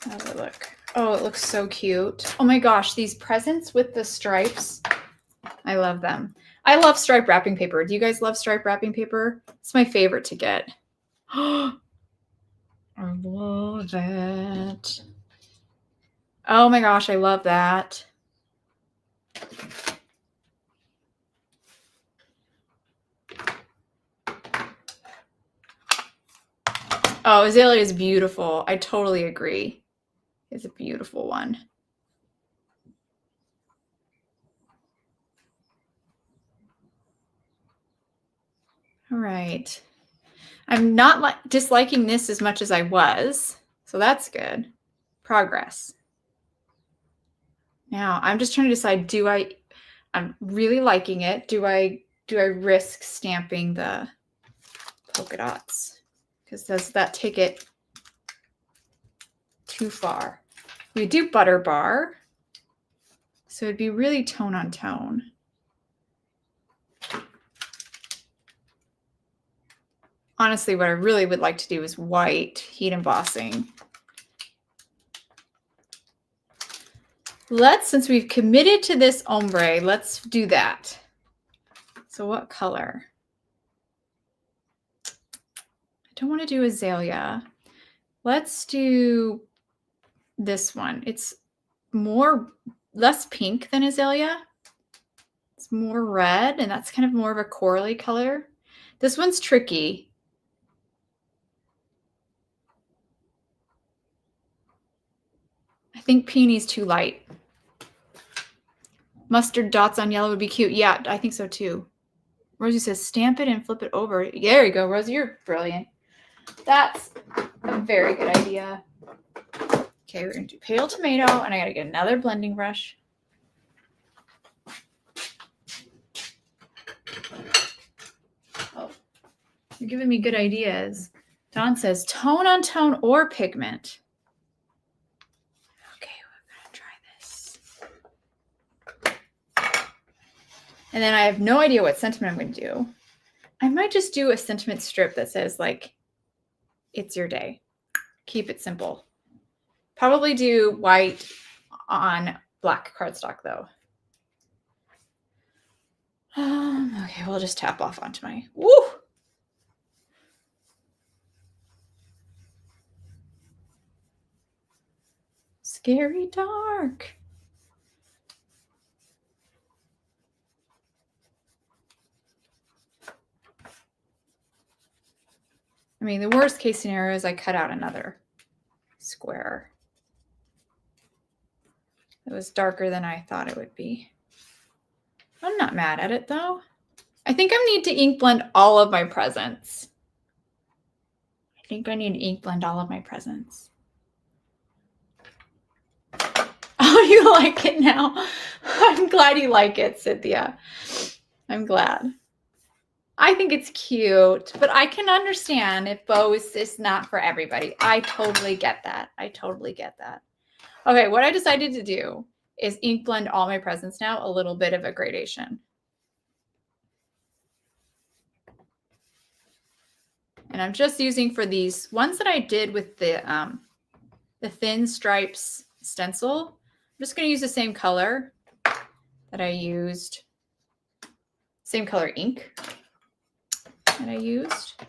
How's it look? Oh, it looks so cute. Oh my gosh, these presents with the stripes. I love them. I love striped wrapping paper. Do you guys love striped wrapping paper? It's my favorite to get. I love that. Oh my gosh, I love that. Oh, azalea is beautiful. I totally agree. It's a beautiful one. All right. I'm not disliking this as much as I was, so that's good. Progress. Now, I'm just trying to decide, I'm really liking it. Do I risk stamping the polka dots? Because does that take it too far? We do butter bar, so it'd be really tone on tone. Honestly, what I really would like to do is white heat embossing. Since we've committed to this ombre, let's do that. So what color? I don't want to do azalea. Let's do this one. It's less pink than azalea. It's more red, and that's kind of more of a corally color. This one's tricky. think peony's too light. Mustard dots on yellow would be cute. Yeah, I think so too. Rosie says, stamp it and flip it over. There you go, Rosie. You're brilliant. That's a very good idea. Okay, we're going to do pale tomato, and I got to get another blending brush. Oh, you're giving me good ideas. Dawn says, tone on tone or pigment. Okay, we're going to try this. And then I have no idea what sentiment I'm going to do. I might just do a sentiment strip that says, like, it's your day. Keep it simple. Probably do white on black cardstock, though. Okay, we'll just tap off onto my, woo! Scary dark. I mean, the worst case scenario is I cut out another square. It was darker than I thought it would be. I'm not mad at it, though. I think I need to ink blend all of my presents. I think I need to ink blend all of my presents. Oh, you like it now? I'm glad you like it, Cynthia. I'm glad. I think it's cute, but I can understand if bow is just not for everybody. I totally get that. I totally get that. Okay, what I decided to do is ink blend all my presents now, a little bit of a gradation. And I'm just using for these ones that I did with the thin stripes stencil. I'm just going to use the same color that I used, same color ink that I used.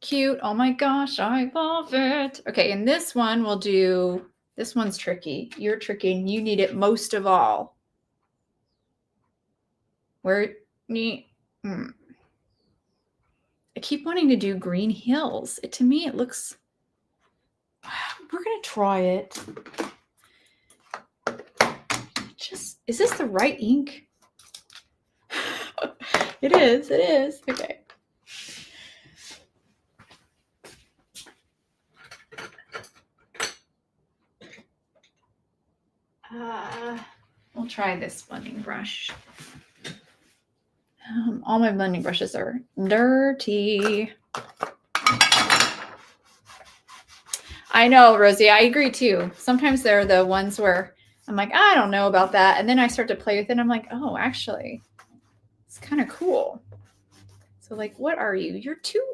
Cute. Oh my gosh, I love it. Okay, and this one we'll do, this one's tricky. You're tricky and you need it most of all. Where I keep wanting to do Green Hills. To me, it looks, we're going to try it. Is this the right ink? It is. Okay. We'll try this blending brush. All my blending brushes are dirty. I know, Rosie, I agree too. Sometimes they're the ones where I'm like, I don't know about that. And then I start to play with it and I'm like, oh, actually, it's kind of cool. So like, what are you?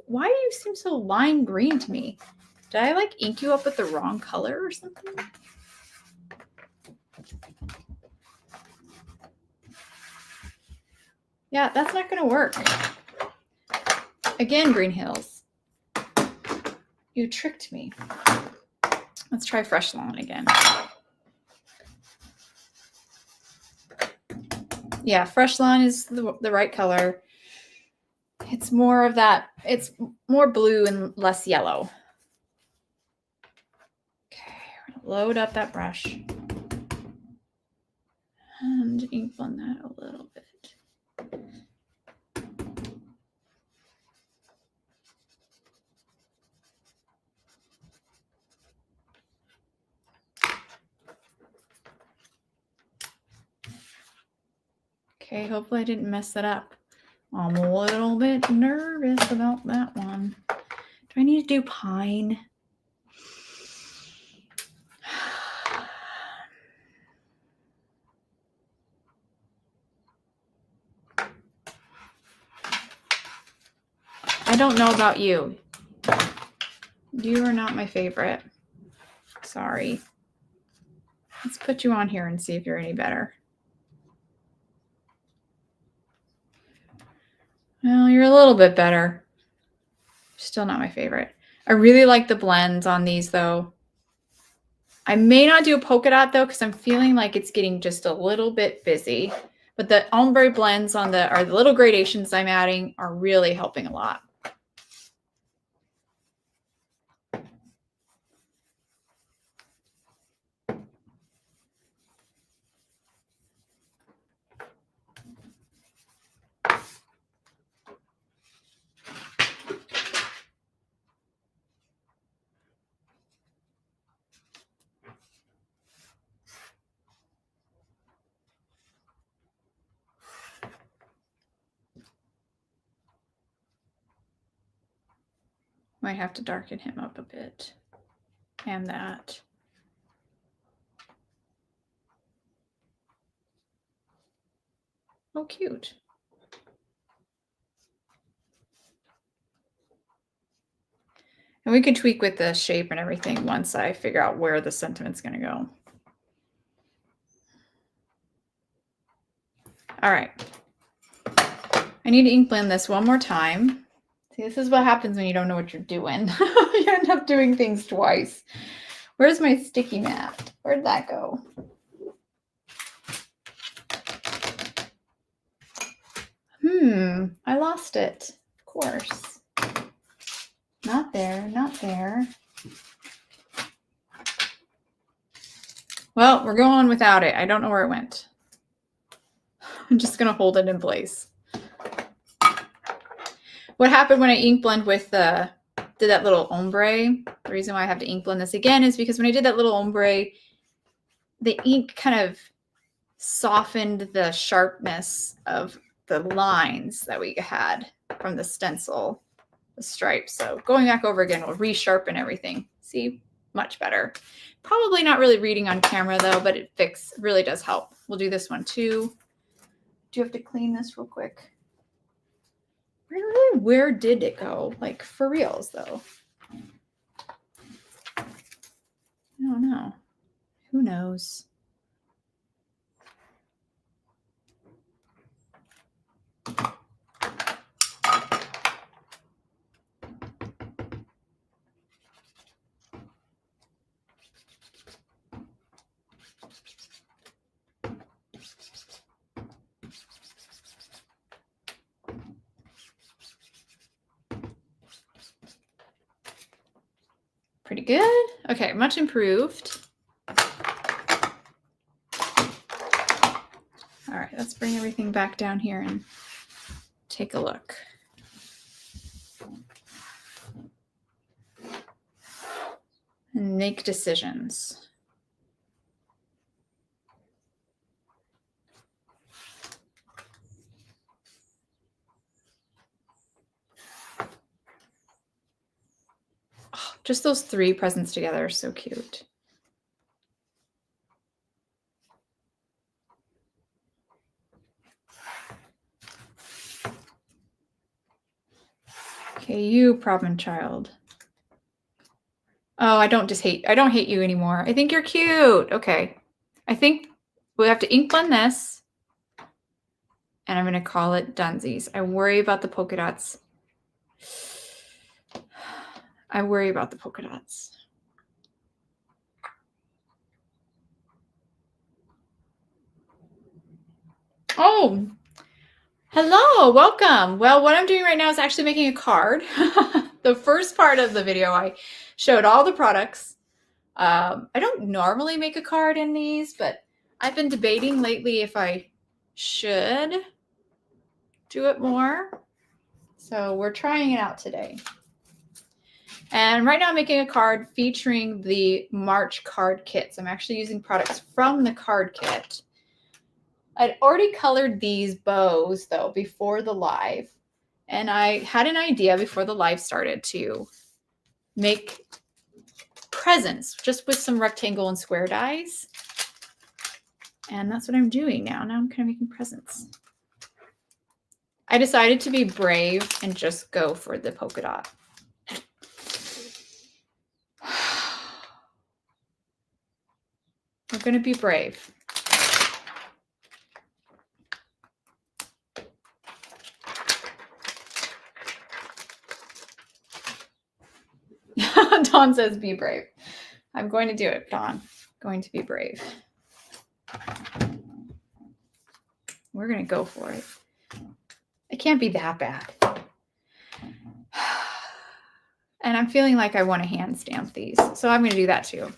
Why do you seem so lime green to me? Did I like ink you up with the wrong color or something? Yeah, that's not going to work. Again, Green Hills. You tricked me. Let's try Fresh Lawn again. Yeah, Fresh Lawn is the right color. It's more of that. It's more blue and less yellow. Okay, we're going to load up that brush. And ink blend that a little bit. Okay, hopefully I didn't mess it up. I'm a little bit nervous about that one. Do I need to do pine? I don't know about you. You are not my favorite. Sorry. Let's put you on here and see if you're any better. Well, you're a little bit better. Still not my favorite. I really like the blends on these though. I may not do a polka dot though, because I'm feeling like it's getting just a little bit busy. But the ombre blends on the little gradations I'm adding are really helping a lot. Might have to darken him up a bit. And that. Oh, cute. And we can tweak with the shape and everything once I figure out where the sentiment's going to go. All right. I need to ink blend this one more time. See, this is what happens when you don't know what you're doing. You end up doing things twice. Where's my sticky mat? Where'd that go? I lost it. Of course. Not there, not there. Well, we're going without it. I don't know where it went. I'm just going to hold it in place. What happened when I ink blend with did that little ombre? The reason why I have to ink blend this again is because when I did that little ombre, the ink kind of softened the sharpness of the lines that we had from the stencil, the stripes. So going back over again will resharpen everything. See, much better. Probably not really reading on camera though, but it really does help. We'll do this one too. Do you have to clean this real quick? Really, where did it go? Like for reals though. I don't know. Who knows? Pretty good. Okay, much improved. All right, let's bring everything back down here and take a look. And make decisions. Oh, just those three presents together are so cute. Okay, you problem child. Oh, I don't hate you anymore. I think you're cute. Okay. I think we have to ink blend this. And I'm going to call it Dunsies. I worry about the polka dots. I worry about the polka dots. Oh, hello, welcome. Well, what I'm doing right now is actually making a card. The first part of the video, I showed all the products. I don't normally make a card in these, but I've been debating lately if I should do it more. So we're trying it out today. And right now I'm making a card featuring the March card kits. I'm actually using products from the card kit. I'd already colored these bows though before the live. And I had an idea before the live started to make presents just with some rectangle and square dies. And that's what I'm doing now. Now I'm kind of making presents. I decided to be brave and just go for the polka dot. We're going to be brave. Dawn says, be brave. I'm going to do it, Dawn. Going to be brave. We're going to go for it. It can't be that bad. And I'm feeling like I want to hand stamp these. So I'm going to do that too.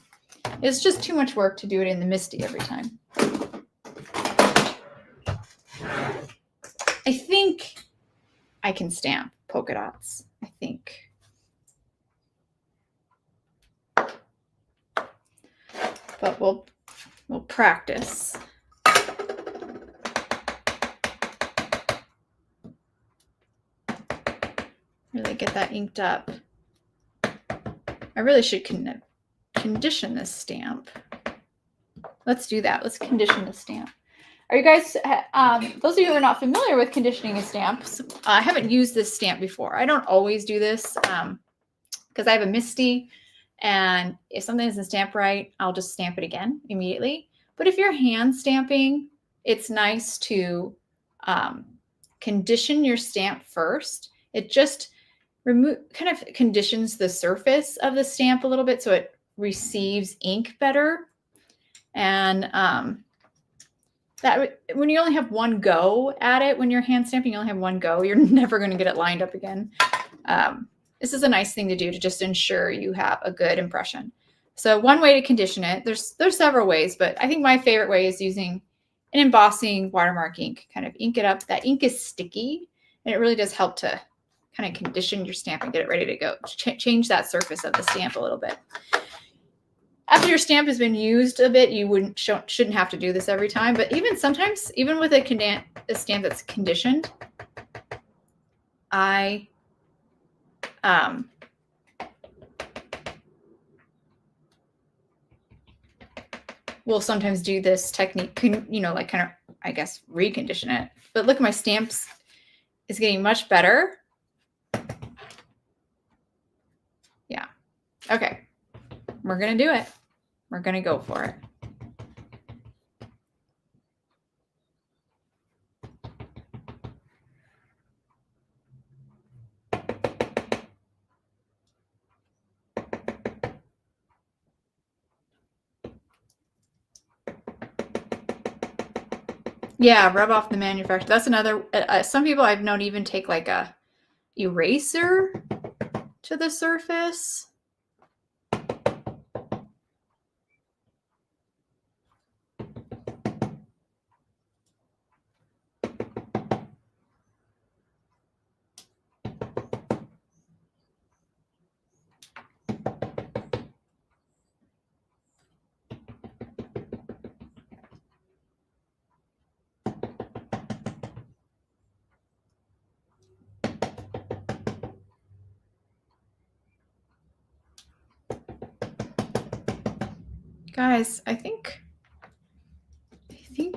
It's just too much work to do it in the Misty every time. I think I can stamp polka dots. I think. But we'll practice. Really get that inked up. I really should condition this stamp. Let's do that. Let's condition the stamp. Are you guys, those of you who are not familiar with conditioning a stamp, I haven't used this stamp before. I don't always do this because I have a MISTI, and if something isn't stamped right, I'll just stamp it again immediately. But if you're hand stamping, it's nice to condition your stamp first. It just kind of conditions the surface of the stamp a little bit so it receives ink better. And that when you only have one go at it, when you're hand stamping, you only have one go, you're never going to get it lined up again. This is a nice thing to do to just ensure you have a good impression. So one way to condition it, there's several ways, but I think my favorite way is using an embossing watermark ink. Kind of ink it up. That ink is sticky, and it really does help to kind of condition your stamp and get it ready to go. Change that surface of the stamp a little bit. After your stamp has been used a bit, you shouldn't have to do this every time, but even sometimes, even with a stamp that's conditioned, I will sometimes do this technique, you know, like kind of, I guess, recondition it. But look, my stamps is getting much better. Yeah. Okay. We're going to do it. We're going to go for it. Yeah, rub off the manufacturer. That's another, some people I've known even take like a eraser to the surface. Guys, I think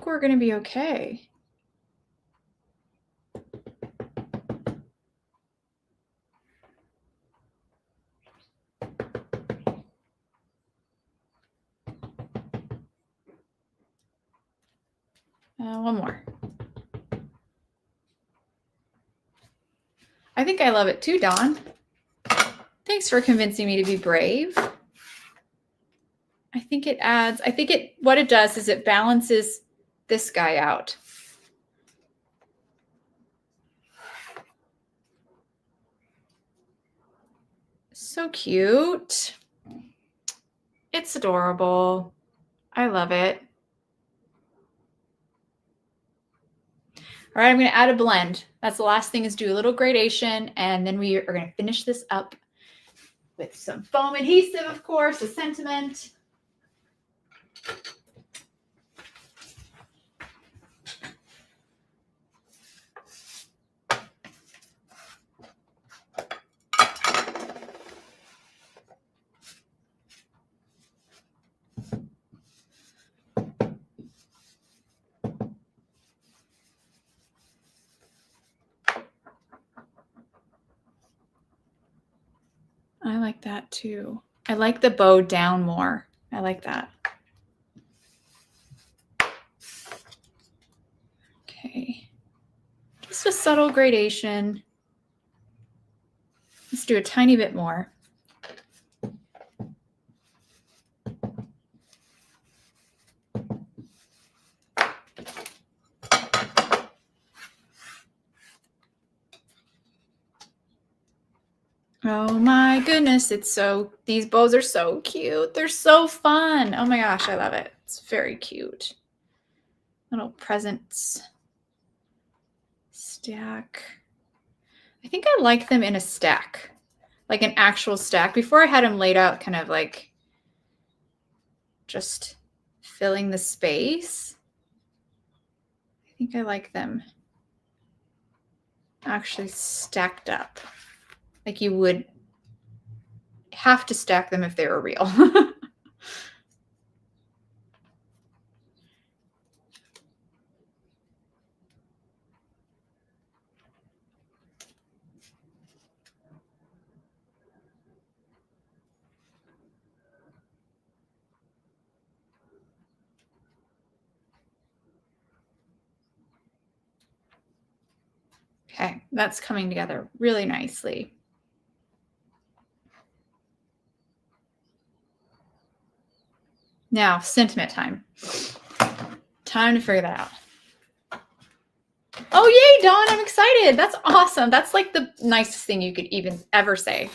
we're going to be okay. One more. I think I love it too, Dawn. Thanks for convincing me to be brave. I think it adds, what it does is it balances this guy out. So cute. It's adorable. I love it. All right, I'm going to add a blend. That's the last thing, is do a little gradation, and then we are going to finish this up with some foam adhesive, of course, a sentiment. I like that too. I like the bow down more. I like that. Okay. Just a subtle gradation. Let's do a tiny bit more. Oh my goodness, these bows are so cute. They're so fun. Oh my gosh, I love it. It's very cute. Little presents stack. I think I like them in a stack, like an actual stack. Before I had them laid out kind of like just filling the space. I think I like them actually stacked up, like you would have to stack them if they were real. Okay, that's coming together really nicely. Now, sentiment time. Time to figure that out. Oh, yay, Dawn, I'm excited. That's awesome. That's like the nicest thing you could even ever say.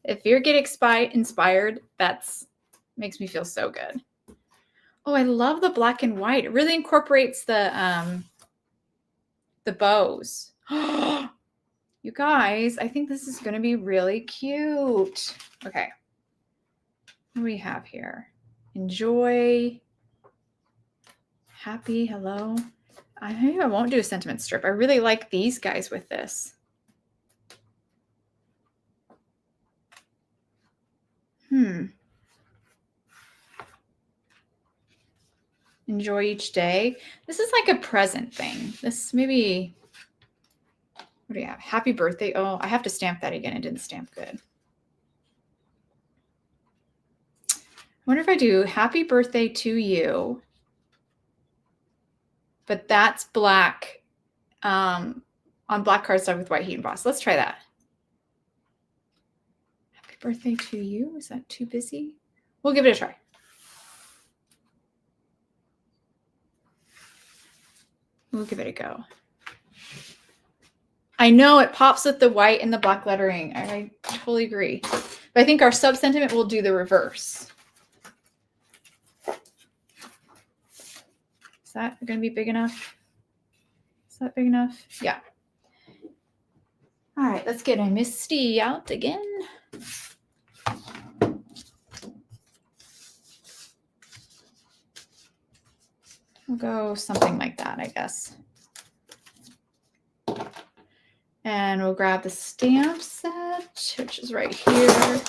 If you're getting inspired, that's makes me feel so good. Oh, I love the black and white. It really incorporates the bows. You guys, I think this is going to be really cute. Okay. What do we have here? Enjoy. Happy. Hello. Maybe I won't do a sentiment strip. I really like these guys with this. Enjoy each day. This is like a present thing. This maybe, what do you have? Happy birthday. Oh, I have to stamp that again. It didn't stamp good. I wonder if I do happy birthday to you, but that's black on black cardstock with white heat emboss. Let's try that. Happy birthday to you. Is that too busy? We'll give it a try. We'll give it a go. I know it pops with the white and the black lettering. I totally agree. But I think our sub-sentiment will do the reverse. Is that going to be big enough? Is that big enough? Yeah. All right, let's get a Misty out again. We'll go something like that, I guess. And we'll grab the stamp set, which is right here.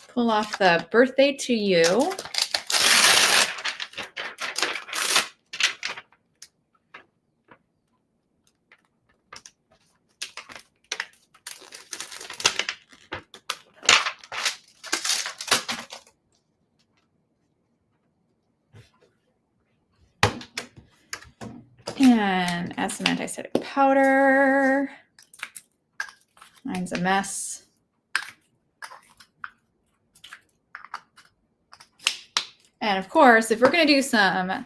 Pull off the birthday to you. And add some anti-static powder. Mine's a mess. And of course, if we're going to do some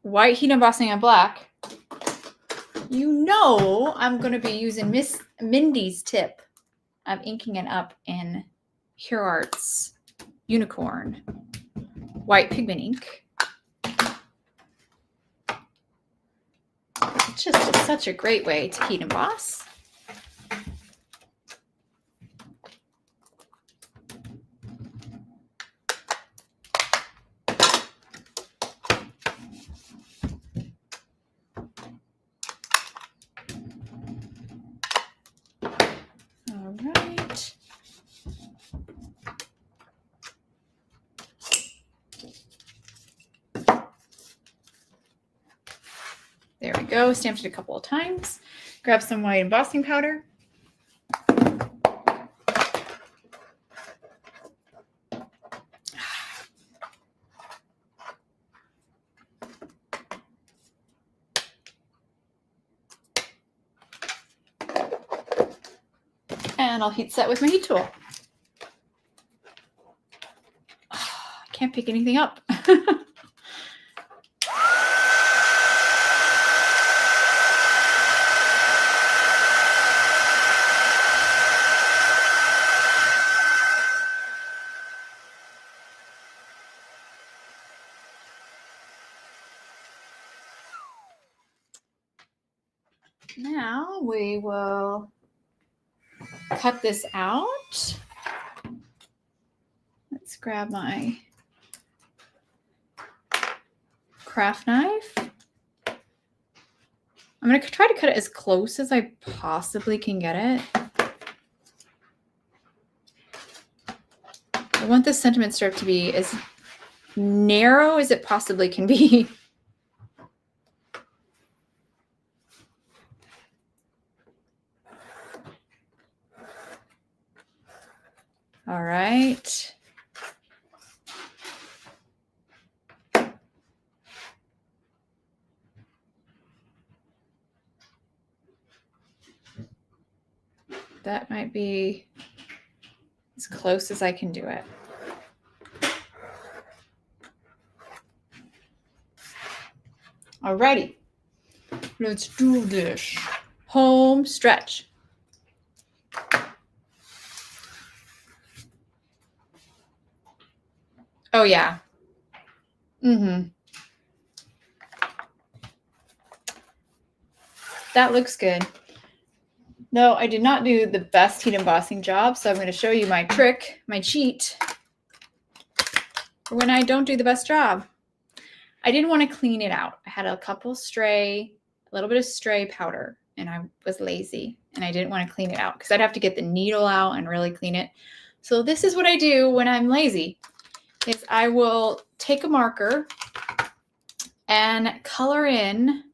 white heat embossing on black, you know I'm going to be using Miss Mindy's tip of inking it up in Hero Arts Unicorn white pigment ink. It's just such a great way to heat emboss. All right. There we go. Stamped it a couple of times. Grab some white embossing powder. And I'll heat set with my heat tool. I can't pick anything up. Now we will cut this out. Let's grab my craft knife. I'm going to try to cut it as close as I possibly can get it. I want this sentiment strip to be as narrow as it possibly can be. All right. That might be as close as I can do it. Alrighty, let's do this. Home stretch. Oh yeah. That looks good. No, I did not do the best heat embossing job, so I'm going to show you my trick, my cheat, for when I don't do the best job. I didn't want to clean it out. I had a little bit of stray powder, and I was lazy, and I didn't want to clean it out because I'd have to get the needle out and really clean it. So this is what I do when I'm lazy, is I will take a marker and color in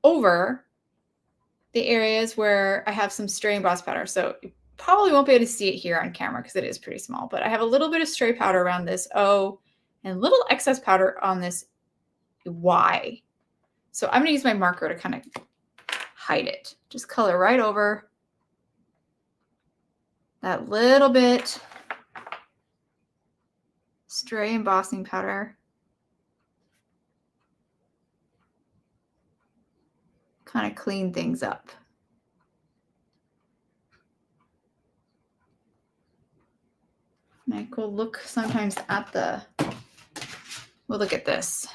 over the areas where I have some stray emboss powder. So you probably won't be able to see it here on camera because it is pretty small, but I have a little bit of stray powder around this O and a little excess powder on this Y. So I'm going to use my marker to kind of hide it. Just color right over that little bit stray embossing powder. Kind of clean things up. And I go look sometimes at we'll look at this.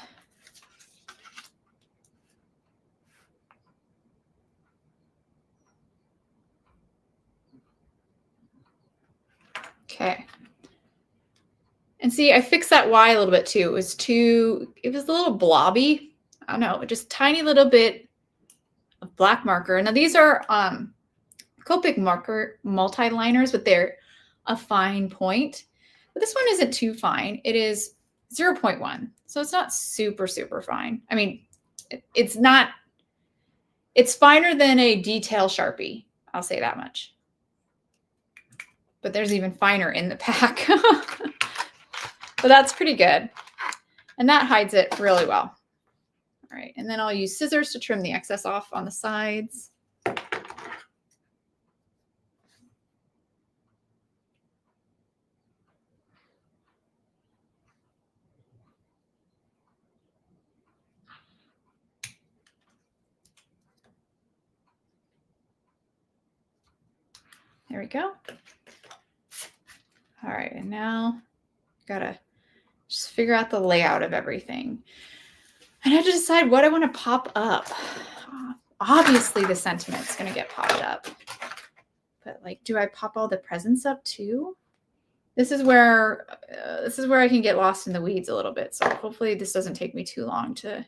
Okay. And see, I fixed that Y a little bit too. It was a little blobby. I don't know, just tiny little bit of black marker. Now these are Copic marker multi-liners, but they're a fine point. But this one isn't too fine. It is 0.1. So it's not super, super fine. I mean, it's finer than a detail Sharpie. I'll say that much. But there's even finer in the pack. But that's pretty good. And that hides it really well. All right, and then I'll use scissors to trim the excess off on the sides. There we go. All right, and now gotta just figure out the layout of everything. And I have to decide what I want to pop up. Obviously, the sentiment's going to get popped up. But like, do I pop all the presents up too? This is where I can get lost in the weeds a little bit. So hopefully this doesn't take me too long to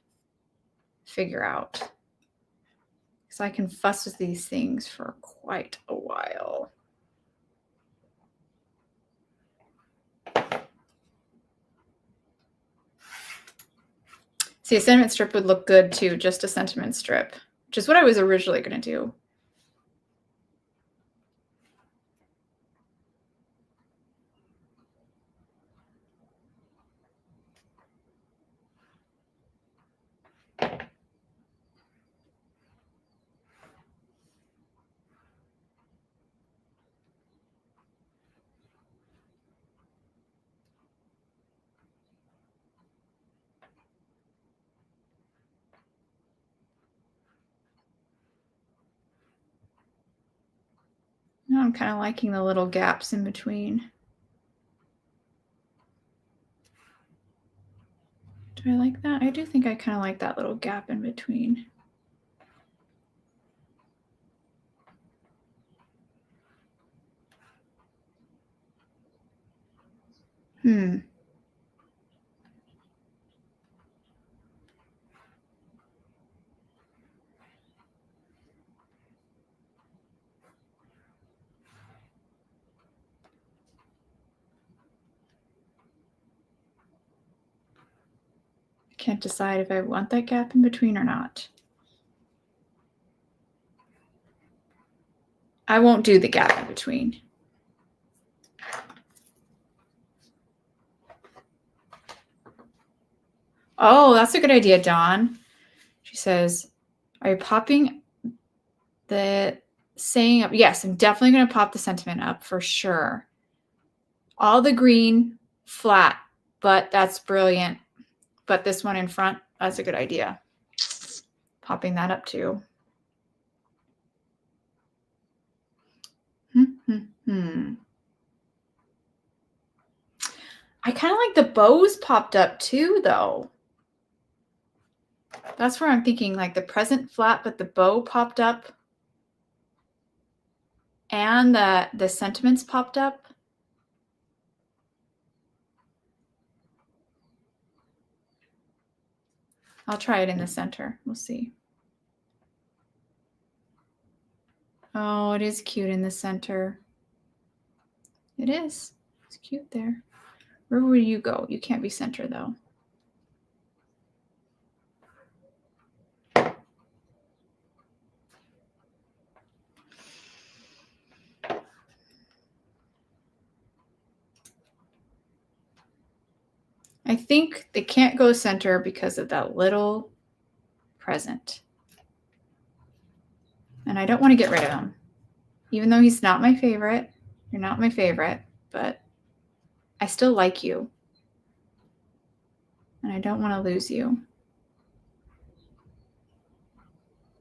figure out. Because I can fuss with these things for quite a while. See, a sentiment strip would look good too, just a sentiment strip, which is what I was originally going to do. Now I'm kind of liking the little gaps in between. Do I like that? I do think I kind of like that little gap in between. Can't decide if I want that gap in between or not. I won't do the gap in between. Oh, that's a good idea, Dawn. She says, are you popping the saying up? Yes, I'm definitely going to pop the sentiment up for sure. All the green flat, but that's brilliant. But this one in front, that's a good idea. Popping that up too. I kind of like the bows popped up too, though. That's where I'm thinking, like the present flat, but the bow popped up. And the sentiments popped up. I'll try it in the center. We'll see. Oh, it is cute in the center. It is. It's cute there. Where will you go? You can't be center, though. I think they can't go center because of that little present. And I don't want to get rid of him. Even though he's not my favorite. You're not my favorite, but I still like you. And I don't want to lose you.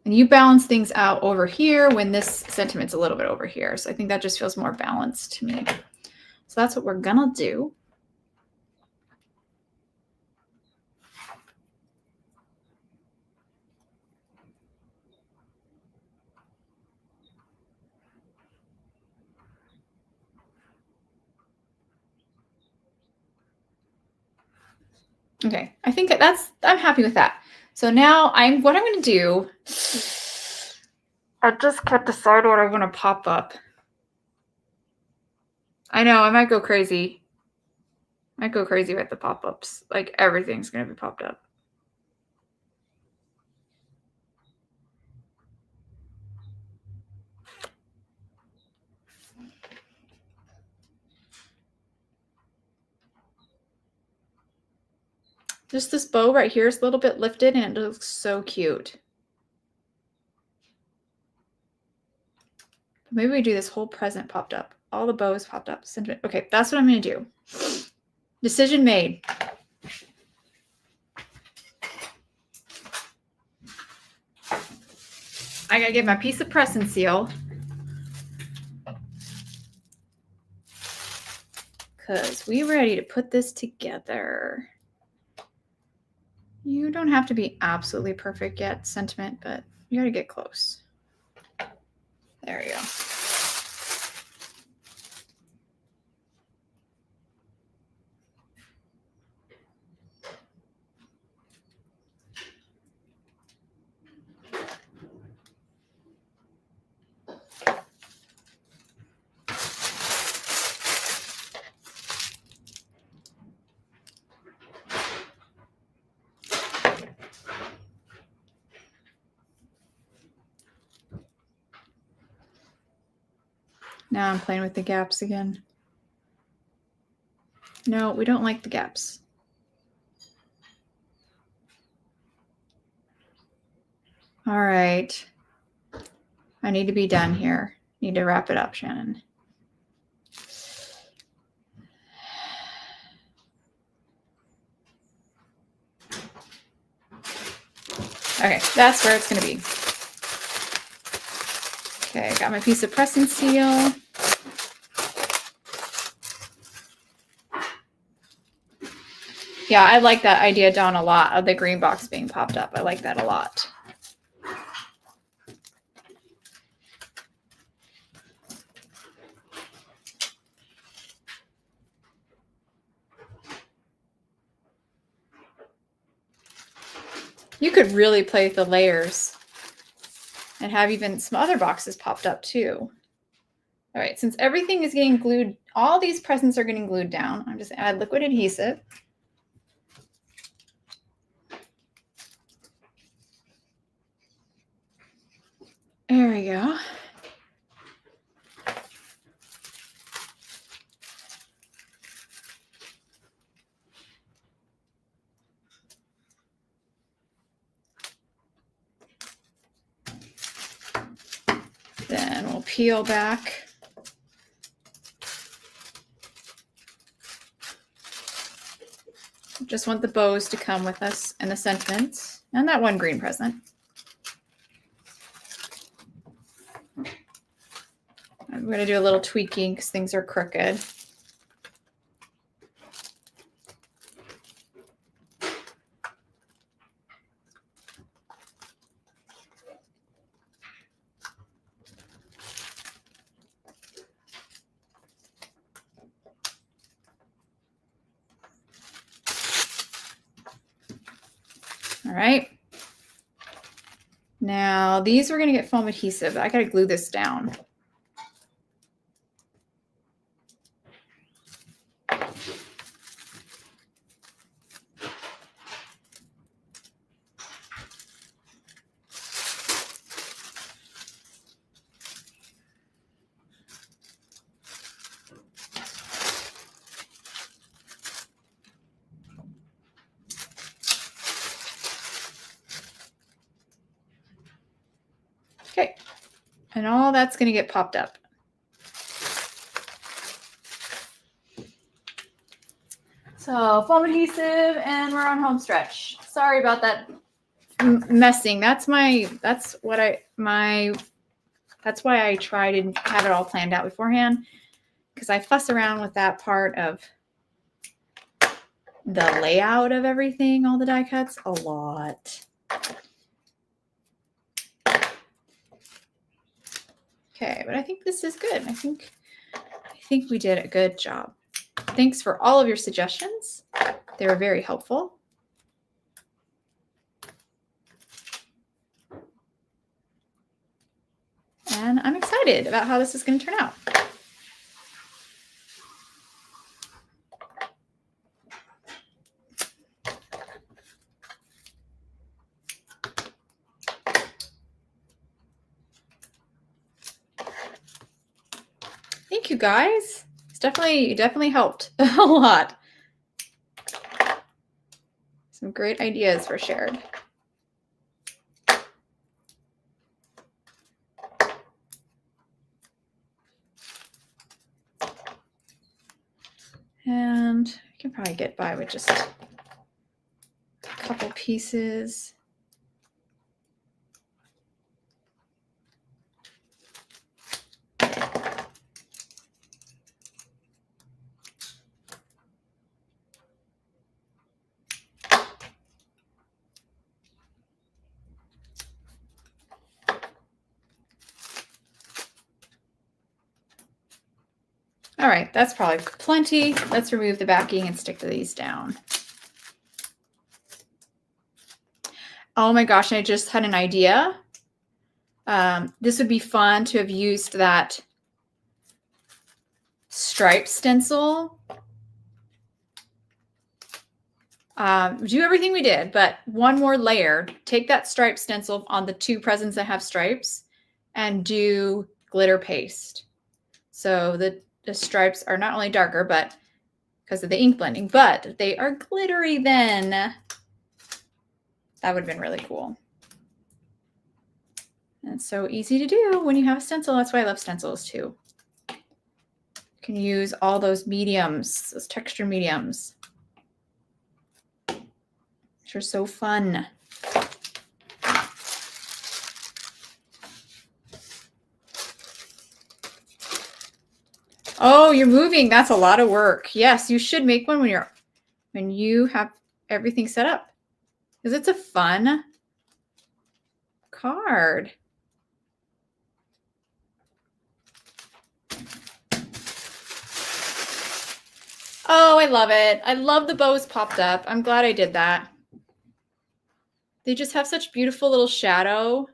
And you balance things out over here when this sentiment's a little bit over here. So I think that just feels more balanced to me. So that's what we're gonna do. Okay, I think I'm happy with that. So now what I'm going to do, I just can't decide what I'm going to pop up. I know, I might go crazy. I might go crazy with the pop-ups. Like everything's going to be popped up. Just this bow right here is a little bit lifted and it looks so cute. Maybe we do this whole present popped up. All the bows popped up. Okay, that's what I'm going to do. Decision made. I got to get my piece of press and seal. Because we're ready to put this together. You don't have to be absolutely perfect yet, sentiment, but you got to get close. There you go. Now I'm playing with the gaps again. No, we don't like the gaps. All right. I need to be done here. Need to wrap it up, Shannon. Okay, that's where it's going to be. Okay, I got my piece of press and seal. Yeah, I like that idea, Dawn, a lot, of the green box being popped up. I like that a lot. You could really play with the layers and have even some other boxes popped up too. All right, since everything is getting glued, all these presents are getting glued down. I'm just add liquid adhesive. There we go. Then we'll peel back. Just want the bows to come with us and the sentiments and that one green present. I'm going to do a little tweaking because things are crooked. All right. Now these are going to get foam adhesive. I got to glue this down. Okay. And all that's going to get popped up. So foam adhesive, and we're on home stretch. Sorry about that messing. That's why I try to have it all planned out beforehand, because I fuss around with that part of the layout of everything, all the die cuts, a lot. Okay, but I think this is good. I think we did a good job. Thanks for all of your suggestions. They were very helpful. And I'm excited about how this is going to turn out. Thank you guys. It's definitely helped a lot. Some great ideas were shared. And I can probably get by with just a couple pieces. All right, that's probably plenty. Let's remove the backing and stick these down. Oh my gosh, I just had an idea. This would be fun to have used that stripe stencil. Do everything we did, but one more layer. Take that stripe stencil on the two presents that have stripes and do glitter paste. So the stripes are not only darker, but because of the ink blending, but they are glittery then. That would have been really cool. And it's so easy to do when you have a stencil. That's why I love stencils too. You can use all those mediums, those texture mediums, which are so fun. Oh, you're moving. That's a lot of work. Yes, you should make one when you have everything set up, because it's a fun card. Oh, I love it. I love the bows popped up. I'm glad I did that. They just have such beautiful little shadow.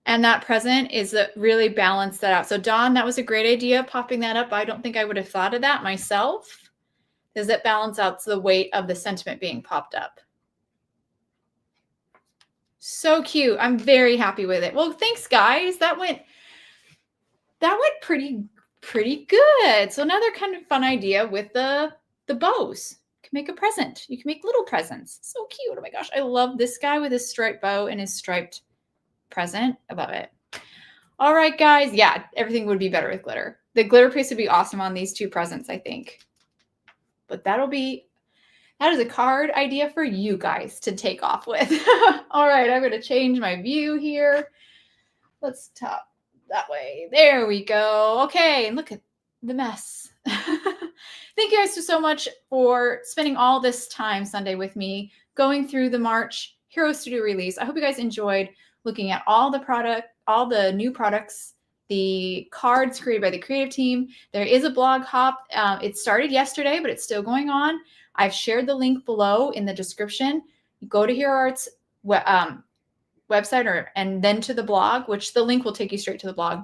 And that present is really balanced that out. So Dawn, that was a great idea, popping that up. I don't think I would have thought of that myself. Does it balance out the weight of the sentiment being popped up? So cute. I'm very happy with it. Well, thanks guys. That went pretty good. So another kind of fun idea with the bows. You can make a present. You can make little presents. So cute. Oh my gosh. I love this guy with his striped bow and his striped present. I love it. All right, guys. Yeah, everything would be better with glitter. The glitter paste would be awesome on these two presents, I think. But that is a card idea for you guys to take off with. All right, I'm going to change my view here. Let's top that way. There we go. Okay, and look at the mess. Thank you guys so much for spending all this time Sunday with me, going through the March Hero Studio release. I hope you guys enjoyed looking at all the new products, the cards created by the creative team. There is a blog hop. It started yesterday, but it's still going on. I've shared the link below in the description. You go to Hero Art's website and then to the blog, which the link will take you straight to the blog.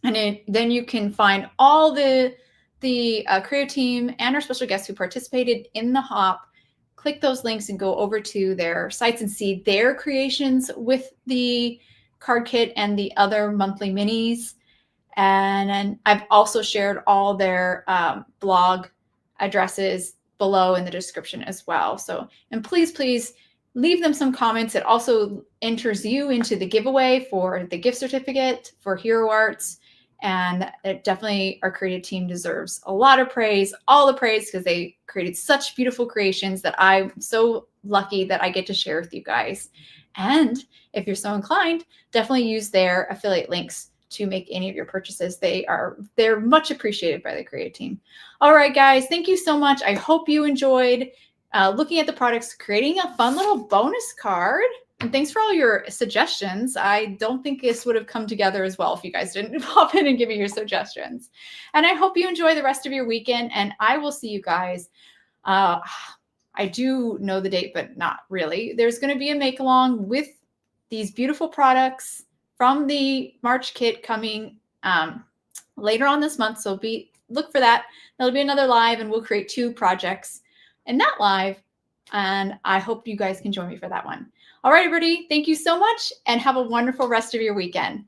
And then you can find all the creative team and our special guests who participated in the hop. Click those links and go over to their sites and see their creations with the card kit and the other monthly minis. And I've also shared all their blog addresses below in the description as well. So, and please leave them some comments. It also enters you into the giveaway for the gift certificate for Hero Arts. And it definitely, our creative team deserves a lot of praise, all the praise, because they created such beautiful creations that I'm so lucky that I get to share with you guys. And if you're so inclined, definitely use their affiliate links to make any of your purchases. They're much appreciated by the creative team. All right, guys, thank you so much. I hope you enjoyed looking at the products, creating a fun little bonus card. And thanks for all your suggestions. I don't think this would have come together as well if you guys didn't pop in and give me your suggestions. And I hope you enjoy the rest of your weekend, and I will see you guys. I do know the date, but not really. There's going to be a make-along with these beautiful products from the March kit coming later on this month. So look for that. There'll be another live, and we'll create 2 projects in that live. And I hope you guys can join me for that one. All right, everybody. Thank you so much, and have a wonderful rest of your weekend.